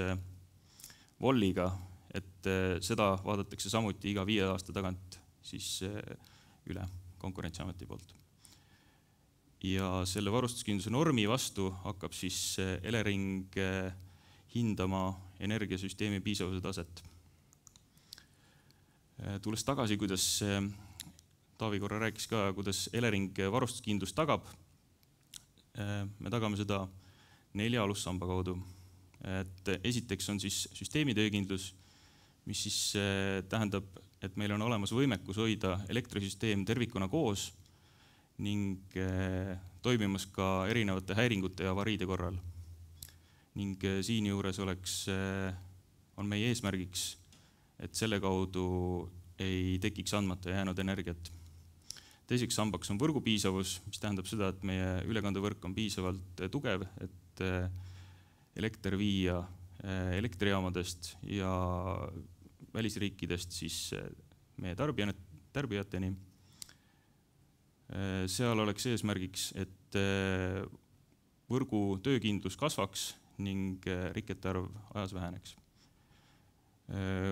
Volliga, et seda vaadatakse samuti iga 5 aasta tagant siis üle Konkurentsiameti poolt. Ja selle varustuskindluse normi vastu hakkab siis Elering hindama energiasüsteemi piisavuse taset. Tulles tagasi, kuidas Taavi korra rääkis ka, kuidas Elering varustuskindlust tagab. Me tagame seda 4 alussamba kaudu. Esiteks on siis süsteemi töökindlus, mis siis tähendab, et meil on olemas võimekus hoida elektrisüsteem tervikuna koos ning toimimas ka erinevate häiringute ja avariide korral. Ning siin juures on meie eesmärgiks, et selle kaudu ei tekiks andmata jäänud energiat. Teiseks sambaks on võrgu piisavus, mis tähendab seda, et meie ülekandevõrk on piisavalt tugev, et elekter viia elektrijaamadest ja välisriikidest siis meie tarbijateni. Seal oleks eesmärgiks, et võrgu töökindlus kasvaks ning rikete arv ajas väheneks.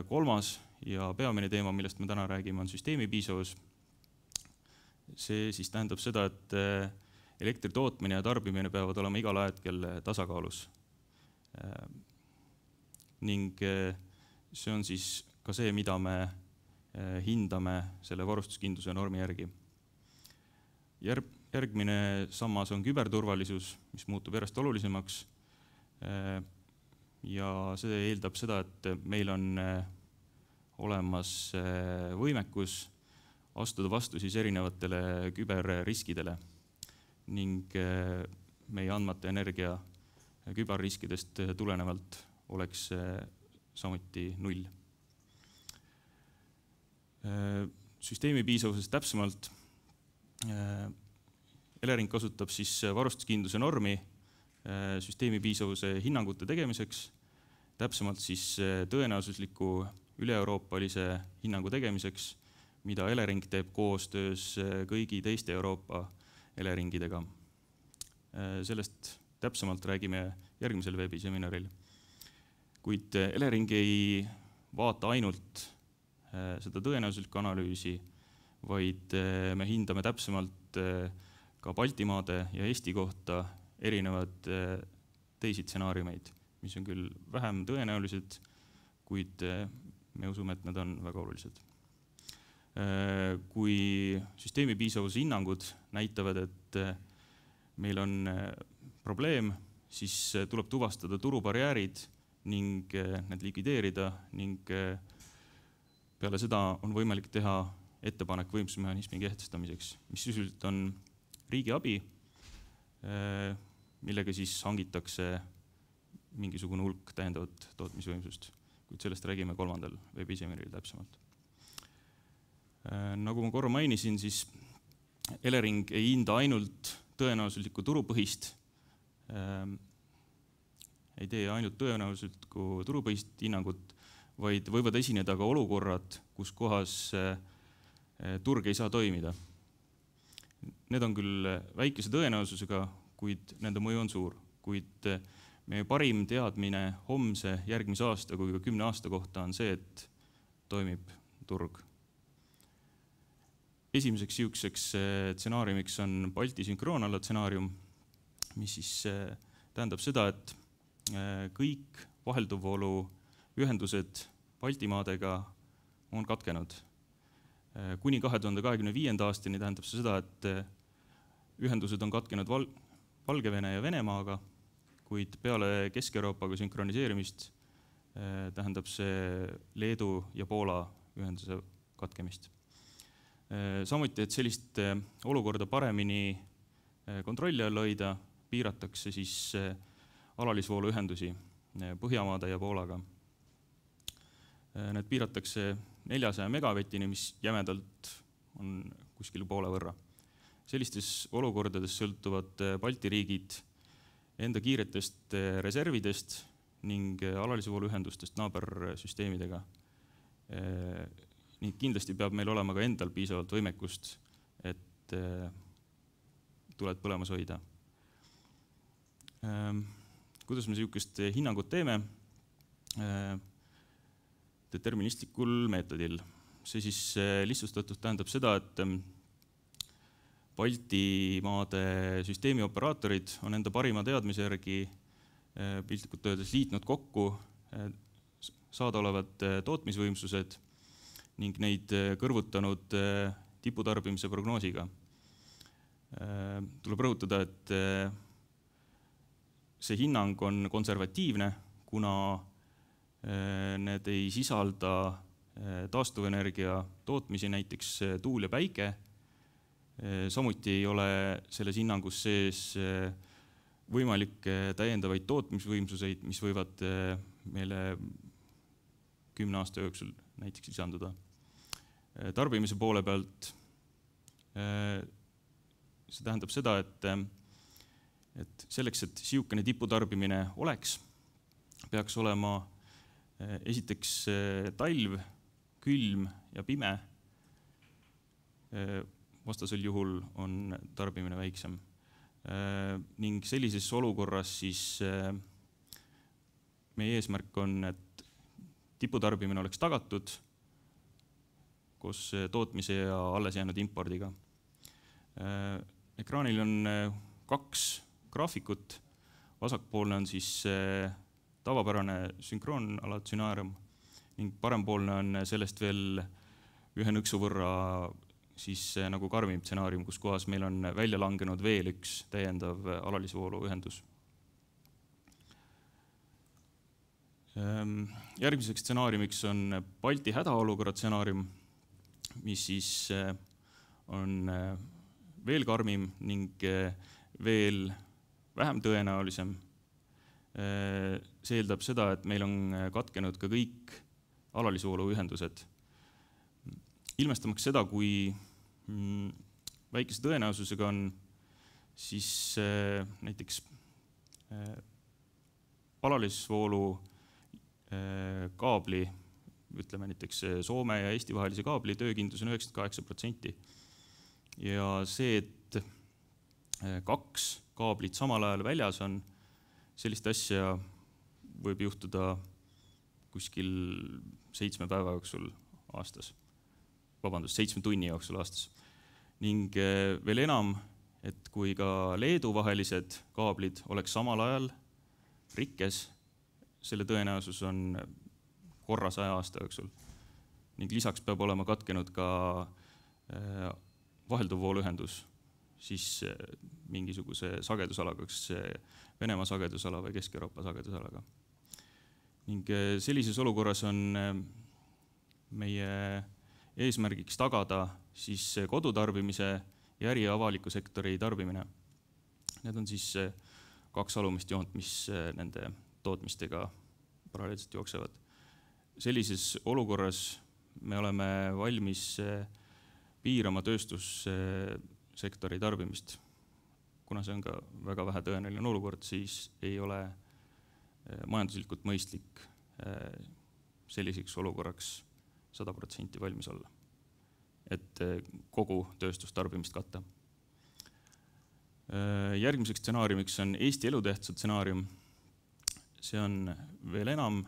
Kolmas ja peamine teema, millest me täna räägime, on süsteemi piisavus. See siis tähendab seda, et elektri tootmine ja tarbimine peavad olema igal hetkel tasakaalus. Ning see on siis ka see, mida me hindame selle varustuskindluse normi järgi. Järgmine sammas on küberturvalisus, mis muutub järjest olulisemaks. Ja see eeldab seda, et meil on olemas võimekus astuda vastu siis erinevatele küberriskidele ning meie andmata energia küberriskidest tulenevalt oleks samuti 0. Süsteemi piisavusest täpsemalt. Elering kasutab siis varustuskindluse normi süsteemi piisavuse hinnangute tegemiseks, täpsemalt siis tõenäosusliku üle-euroopalise hinnangu tegemiseks, mida Elering teeb koostöös kõigi teiste Euroopa Eleringidega. Sellest täpsemalt räägime järgmisel veebiseminaril. Kuid Elering ei vaata ainult seda tõenäosuslikku analüüsi, vaid me hindame täpsemalt ka Baltimaade ja Eesti kohta erinevad teisi stsenaariumeid, mis on küll vähem tõenäolised, kuid me usume, et need on väga olulised. Kui süsteemi piisavuse hinnangud näitavad, et meil on probleem, siis tuleb tuvastada turubarjäärid ning need likvideerida ning peale seda on võimalik teha ettepanek võimsusmehhanismi kehtestamiseks, mis sisuliselt on riigi abi, millega siis hangitakse mingisugune hulk täiendavat tootmisvõimsust, kuid sellest räägime 3. veebiseminaril täpsemalt. Nagu ma korra mainisin, siis Elering ei hinda ainult tõenäosuslikku turupõhist, ei tee ainult tõenäosuslikku turupõhist hinnangut, vaid võivad esineda ka olukorrad, kus kohas turg ei saa toimida. Need on küll väikese tõenäosusega, kuid nende mõju on suur, kuid meie parim teadmine homse, järgmise aasta kui ka 10 aasta kohta on see, et toimib turg. esimeseks siukseks stsenaariumiks on Balti sünkroonala stsenaarium, mis siis tähendab seda, et kõik vahelduvvoolu ühendused Baltimaadega on katkenud. Kuni 2025. aastani tähendab see seda, et ühendused on katkenud Valgevene ja Venemaaga, kuid peale Kesk-Euroopaga sünkroniseerimist tähendab see Leedu ja Poola ühenduse katkemist. Samuti, et sellist olukorda paremini kontrolli all hoida, piiratakse siis alalisvoolu ühendusi Põhjamaade ja Poolaga. Need piiratakse 400 megavatini, mis jämedalt on kuskil poole võrra. Sellistes olukordades sõltuvad Balti riigid enda kiiretest reservidest ning alalisvoolu ühendustest naabersüsteemidega. Ning kindlasti peab meil olema ka endal piisavalt võimekust, et tuled põlemas hoida. Kuidas me niisugust hinnangut teeme? Deterministlikul meetodil. See siis lihtsustatud tähendab seda, et Baltimaade süsteemi operaatorid on enda parima teadmise järgi piltlikult öeldes liitnud kokku saadaolevad tootmisvõimsused ning neid kõrvutanud tiputarbimise prognoosiga. Tuleb rõhutada, et see hinnang on konservatiivne, kuna need ei sisalda taastuvenergia tootmisi, näiteks tuul ja päike. Samuti ei ole selles hinnangus sees võimalikke täiendavaid tootmisvõimsuseid, mis võivad meile 10 aasta jooksul näiteks lisanduda. Tarbimise poole pealt see tähendab seda, et selleks, et siukene tiputarbimine oleks, peaks olema esiteks talv, külm ja pime. Vastasel juhul on tarbimine väiksem. Ning sellises olukorras siis meie eesmärk on, et tiputarbimine oleks tagatud koos tootmise ja alles jäänud impordiga. Ekraanil on 2 graafikut. Vasakpoolne on siis tavapärane sünkroonala stsenaarium ning parempoolne on sellest veel ühe nõksu võrra siis nagu karmim stsenaarium, kus kohas meil on välja langenud veel üks täiendav alalisvoolu ühendus. Järgmiseks stsenaariumiks on Balti hädaolukorra stsenaarium, mis siis on veel karmim ning veel vähem tõenäolisem. See eeldab seda, et meil on katkenud ka kõik alalisvoolu ühendused. Ilmestamaks seda, kui väikese tõenäosusega on, siis näiteks alalisvoolu kaabli, ütleme näiteks Soome ja Eesti vahelise kaabli töökindlus on 98%. Ja see, et 2 kaablit samal ajal väljas on, sellist asja võib juhtuda kuskil 7 päeva jooksul aastas. 7 tunni jooksul aastas. Ning veel enam, et kui ka Leedu vahelised kaablid oleks samal ajal rikkes, selle tõenäosus on korra 100 aasta jooksul. Ning lisaks peab olema katkenud ka vahelduvvooluühendus, siis mingisuguse sagedusalaga, kas Venemaa sagedusala või Kesk-Euroopa sagedusalaga. Ning sellises olukorras on meie eesmärgiks tagada siis kodutarbimise ja äri- ja avaliku sektori tarbimine. Need on siis 2 alumist joont, mis nende tootmistega paralleelselt jooksevad. Sellises olukorras me oleme valmis piirama tööstussektori tarbimist. Kuna see on ka väga vähe tõenäoline olukord, siis ei ole majanduslikult mõistlik selliseks olukorraks 100% valmis olla, et kogu tööstustarbimist katta. Järgmiseks stsenaariumiks on Eesti elutähtsa stsenaarium. See on veel enam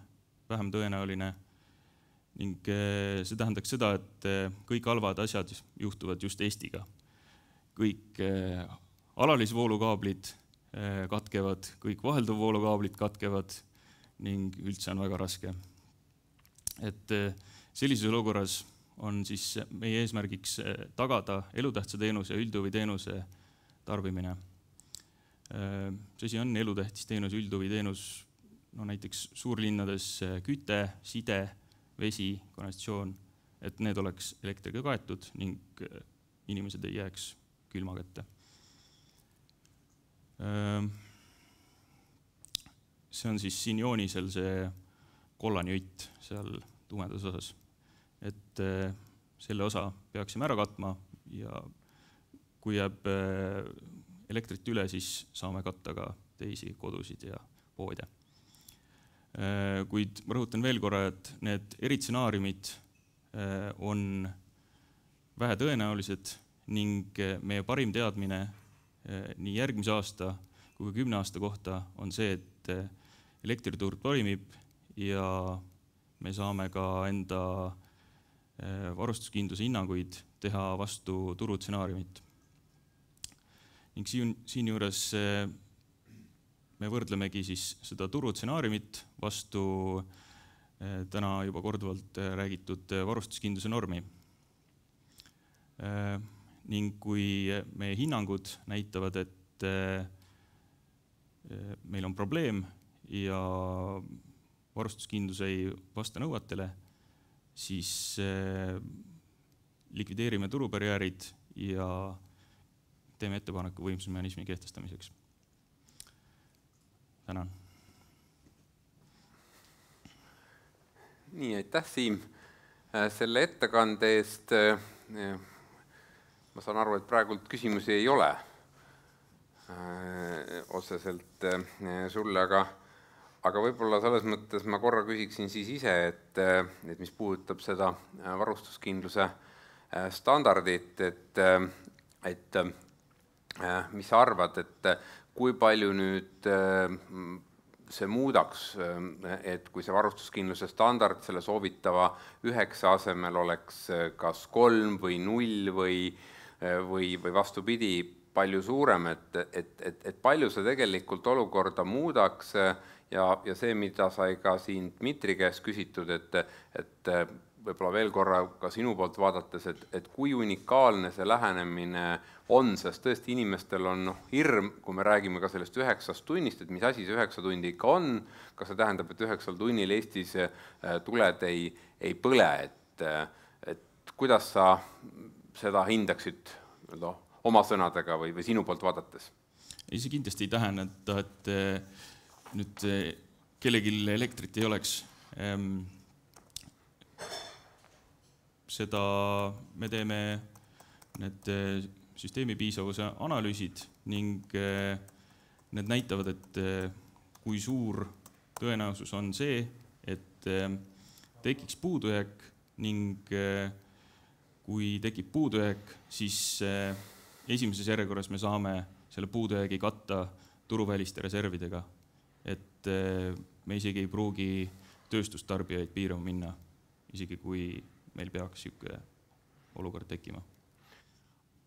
vähem tõenäoline ning see tähendaks seda, et kõik halvad asjad juhtuvad just Eestiga. Kõik alalisvoolukaablid katkevad, kõik vahelduvvoolukaablid katkevad ning üldse on väga raske. Et sellises olukorras on siis meie eesmärgiks tagada elutähtsa teenuse ja üldhuviteenuse tarbimine. See asi on elutähtis teenus, üldhuviteenus, näiteks suurlinnades küte, side, vesi, kanalisatsioon, et need oleks elektriga kaetud ning inimesed ei jääks külma kätte. See on siis siin joonisel see kollane jõtt seal tumedas osas. Et selle osa peaksime ära katma ja kui jääb elektrit üle, siis saame katta ka teisi kodusid ja poode. Kuid ma rõhutan veel korra, et need eritsenaariumid on vähe tõenäolised ning meie parim teadmine nii järgmise aasta kui 10 aasta kohta on see, et elektriturg toimib ja me saame ka enda varustuskindluse hinnanguid teha vastu turutsenaariumit. Ning siin juures me võrdlemegi siis seda turutsenaariumit vastu täna juba korduvalt räägitud varustuskindluse normi. Ning kui meie hinnangud näitavad, et meil on probleem ja varustuskindlus ei vasta nõuetele, siis likvideerime turubarjäärid ja teeme ettepaneku võimsusmehhanismi kehtestamiseks. Tänan. Nii, aitäh Siim selle ettekande eest. Ma saan aru, et praegult küsimusi ei ole otseselt sulle, aga võib-olla selles mõttes ma korra küsiksin siis ise, et mis puudutab seda varustuskindluse standardit, et mis sa arvad, et kui palju nüüd see muudaks, et kui see varustuskindluse standard selle soovitava 9 asemel oleks kas 3 või 0 või vastupidi palju suurem, et palju see tegelikult olukorda muudaks ja see, mida sai ka siin Dmitri käest küsitud, et võib-olla veel korra ka sinu poolt vaadates, et kui unikaalne see lähenemine on, sest tõesti inimestel on hirm, kui me räägime ka sellest 9 tunnist, et mis asi see 9 tundi ikka on, kas see tähendab, et 9 tunnil Eestis tuled ei põle, et kuidas sa seda hindaksid oma sõnadega või sinu poolt vaadates? Ei, see kindlasti ei tähenda, et nüüd kellelgi elektrit ei oleks. Seda me teeme need süsteemi piisavuse analüüsid ning need näitavad, et kui suur tõenäosus on see, et tekiks puudujääk ning kui tekib puudujääk, siis esimeses järjekorras me saame selle puudujäägi katta turuväliste reservidega. Et me isegi ei pruugi tööstustarbijaid piirama minna, isegi kui meil peaks niisugune olukord tekkima.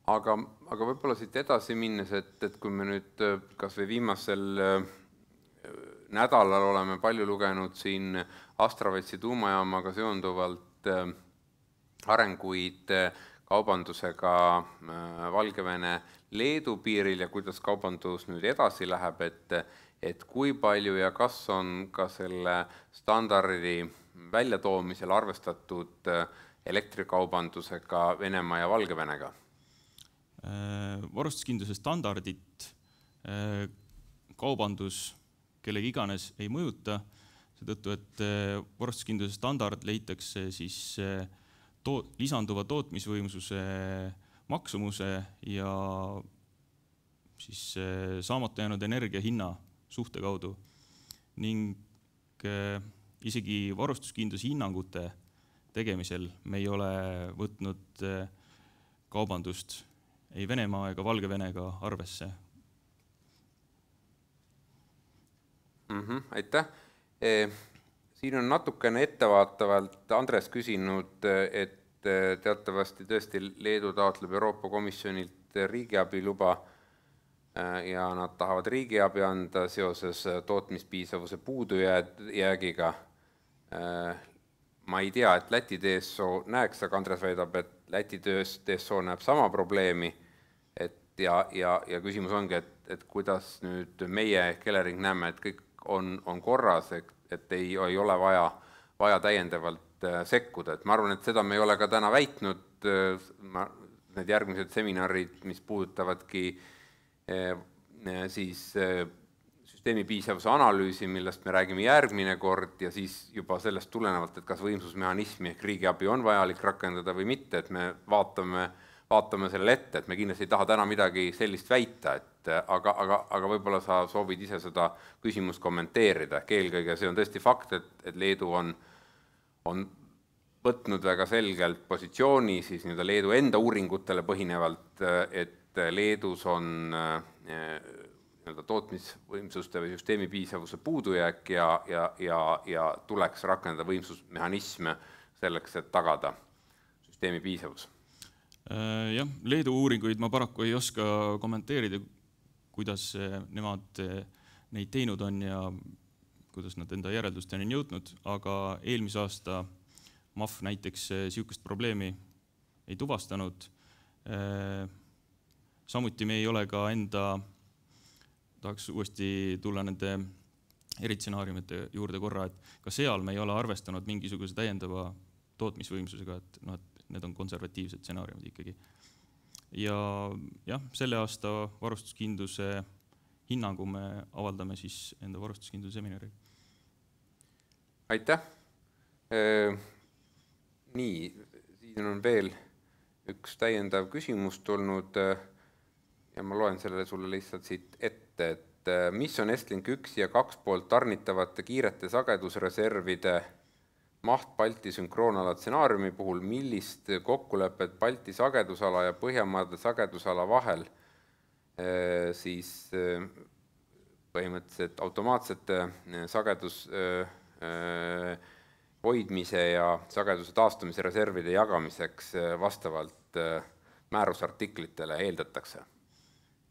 Aga võib-olla siit edasi minnes, et kui me nüüd kas või viimasel nädalal oleme palju lugenud siin Astravetsi tuumajaamaga seonduvalt arenguid kaubandusega Valgevene Leedu piiril ja kuidas kaubandus nüüd edasi läheb, et kui palju ja kas on ka selle standardi väljatoomisel arvestatud elektrikaubandusega Venemaa ja Valgevenega? Varustuskindluse standardit kaubandus kellegi iganes ei mõjuta, seetõttu, et varustuskindluse standard leitakse siis lisanduva tootmisvõimsuse maksumuse ja siis saamata jäänud energia hinna suhte kaudu ning isegi varustuskindluse hinnangute tegemisel me ei ole võtnud kaubandust ei Venemaa ega Valgevenega arvesse. Aitäh. Siin on natukene ettevaatavalt Andres küsinud, et teatavasti tõesti Leedu taotleb Euroopa Komisjonilt riigiabi luba ja nad tahavad riigiabi anda seoses tootmispiisavuse puudujäägiga. Ma ei tea, et Läti TSO näeks, aga Andres väidab, et Läti TSO näeb sama probleemi. Ja küsimus ongi, et kuidas nüüd meie ehk Elering näeme, et kõik on korras, et ei ole vaja täiendavalt sekkuda. Et ma arvan, et seda me ei ole ka täna väitnud. Need järgmised seminarid, mis puudutavadki siis süsteemi piisavuse analüüsi, millest me räägime järgmine kord ja siis juba sellest tulenevalt, et kas võimsusmehhanismi ehk riigiabi on vajalik rakendada või mitte, et me vaatame sellele ette, et me kindlasti ei taha täna midagi sellist väita, aga võib-olla sa soovid ise seda küsimust kommenteerida. Eelkõige see on tõesti fakt, et Leedu on võtnud väga selgelt positsiooni siis Leedu enda uuringutele põhinevalt, et Leedus on tootmisvõimsuste või süsteemi piisavuse puudujääk ja tuleks rakendada võimsusmehhanisme selleks, et tagada süsteemi piisavus. Jah, Leedu uuringuid ma paraku ei oska kommenteerida, kuidas nemad neid teinud on ja kuidas nad enda järeldusteni on jõudnud, aga eelmise aasta MAF näiteks sihukest probleemi ei tuvastanud. Samuti me ei ole ka tahaks uuesti tulla nende eritsenaariumite juurde korra, et ka seal me ei ole arvestanud mingisuguse täiendava tootmisvõimsusega, et need on konservatiivsed stsenaariumid ikkagi. Ja jah, selle aasta varustuskindluse hinnangu me avaldame siis enda varustuskindluse seminaril. Aitäh! Nii, siin on veel üks täiendav küsimus tulnud ja ma loen selle sulle lihtsalt siit ette, et mis on Estlink 1 ja 2 poolt tarnitavate kiirete sagedusreservide maht Balti sünkroonala stsenaariumi puhul, millist kokkulepet Balti sagedusala ja Põhjamaade sagedusala vahel siis põhimõtteliselt automaatsete sagedus hoidmise ja sageduse taastumise reservide jagamiseks vastavalt määrusartiklitele eeldatakse.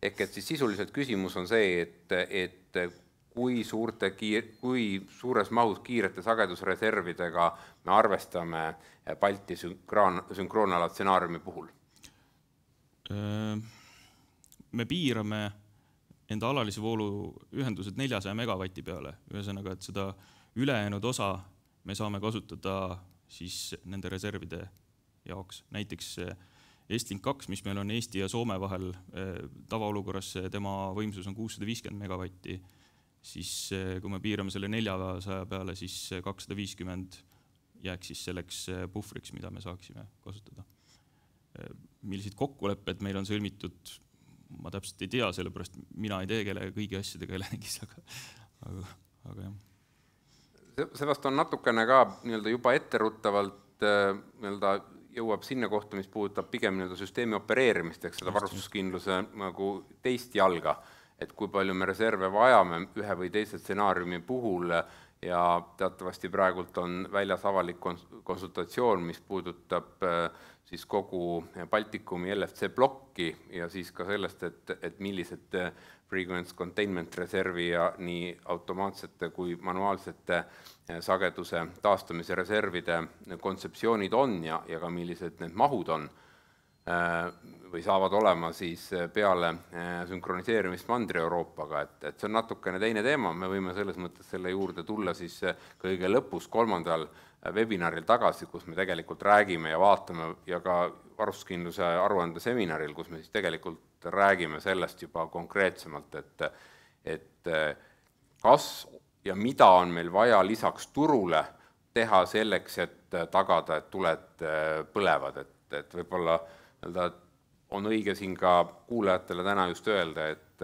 Ehk et siis sisuliselt küsimus on see, et kui suures mahus kiirete sagedusreservidega me arvestame Balti sünkroonala stsenaariumi puhul? Me piirame enda alalise voolu ühendused 400 megavati peale. Ühesõnaga, et seda ülejäänud osa me saame kasutada siis nende reservide jaoks. Näiteks Estlink 2, mis meil on Eesti ja Soome vahel, tavaolukorras tema võimsus on 650 megavatti, siis kui me piirame selle 400 peale, siis 250 jääks siis selleks puhvriks, mida me saaksime kasutada. Millised kokkulepped meil on sõlmitud, ma täpselt ei tea, sellepärast mina ei tegele kõigi asjadega Eleringis, aga jah. Sellest on natukene ka juba etteruttavalt jõuab sinna kohta, mis puudutab pigem süsteemi opereerimist, ehk seda varustuskindluse nagu teist jalga, et kui palju me reserve vajame ühe või teise stsenaariumi puhul ja teatavasti praegult on väljas avalik konsultatsioon, mis puudutab siis kogu Baltikumi LFC plokki ja siis ka sellest, et millised frequency containment reservi ja nii automaatsete kui manuaalsete sageduse taastumise reservide kontseptsioonid on ja ka millised need mahud on või saavad olema siis peale sünkroniseerimist Mandri-Euroopaga, et see on natukene teine teema, me võime selles mõttes selle juurde tulla siis kõige lõpus 3. webinaril tagasi, kus me tegelikult räägime ja vaatame ja ka varustuskindluse aruande seminaril, kus me siis tegelikult räägime sellest juba konkreetsemalt, et kas ja mida on meil vaja lisaks turule teha selleks, et tagada, et tuled põlevad, et võib-olla on õige siin ka kuulajatele täna just öelda, et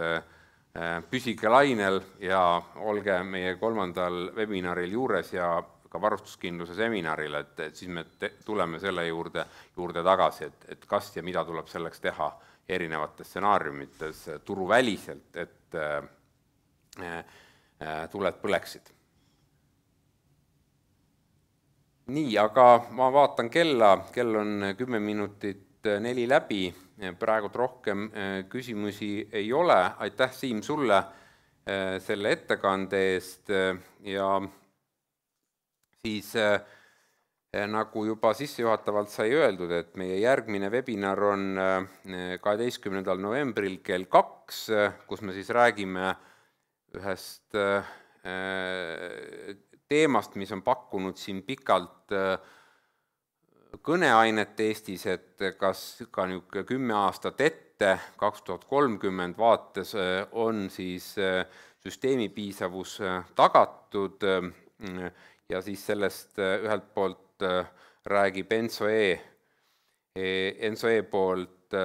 püsige lainel ja olge meie 3. webinaril juures ja ka varustuskindluse seminaril, et siis me tuleme selle juurde tagasi, et kas ja mida tuleb selleks teha erinevates stsenaariumites turuväliselt, et tuled põleksid. Nii, aga ma vaatan kella, kell on 10 minutit 4 läbi, praegu rohkem küsimusi ei ole. Aitäh, Siim, sulle selle ettekande eest ja siis nagu juba sissejuhatavalt sai öeldud, et meie järgmine webinar on 12. novembril kell 2, kus me siis räägime ühest teemast, mis on pakkunud siin pikalt kõneainet Eestis, et kas ka 10 aastat ette, 2030 vaates on siis süsteemi piisavus tagatud ja siis sellest ühelt poolt räägib ENTSO-E poolt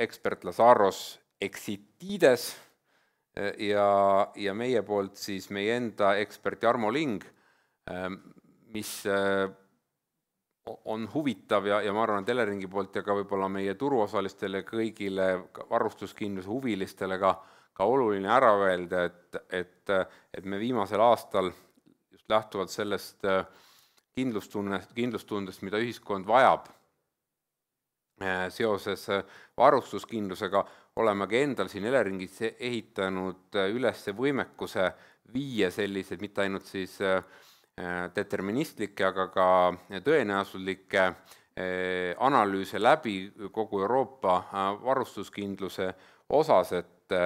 ekspert Lazaros Exitides ja meie poolt siis meie enda ekspert Jarmo Ling, mis on huvitav ja ma arvan, et Eleringi poolt ja ka võib-olla meie turuosalistele kõigile varustuskindluse huvilistele ka oluline ära öelda, et me viimasel aastal just lähtuvalt sellest kindlustundest, mida ühiskond vajab seoses varustuskindlusega, oleme ka endal siin Eleringis ehitanud üles võimekuse viia sellised, mitte ainult siis deterministlikke, aga ka tõenäosuslikke analüüse läbi kogu Euroopa varustuskindluse osas, et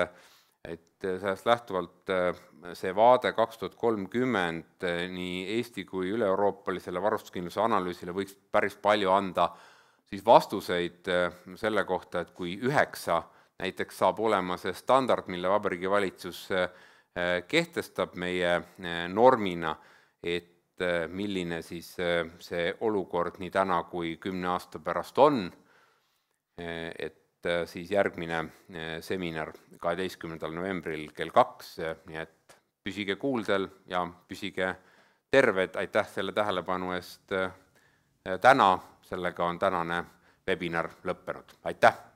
sellest lähtuvalt see vaade 2030 nii Eesti kui üle-euroopalisele varustuskindluse analüüsile võiks päris palju anda siis vastuseid selle kohta, et kui 9 näiteks saab olema see standard, mille Vabariigi Valitsus kehtestab meie normina, et milline siis see olukord nii täna kui 10 aasta pärast on, et siis järgmine seminar 12. novembril kell 2, nii et püsige kuuldel ja püsige terved, aitäh selle tähelepanu eest täna, sellega on tänane webinar lõppenud, aitäh!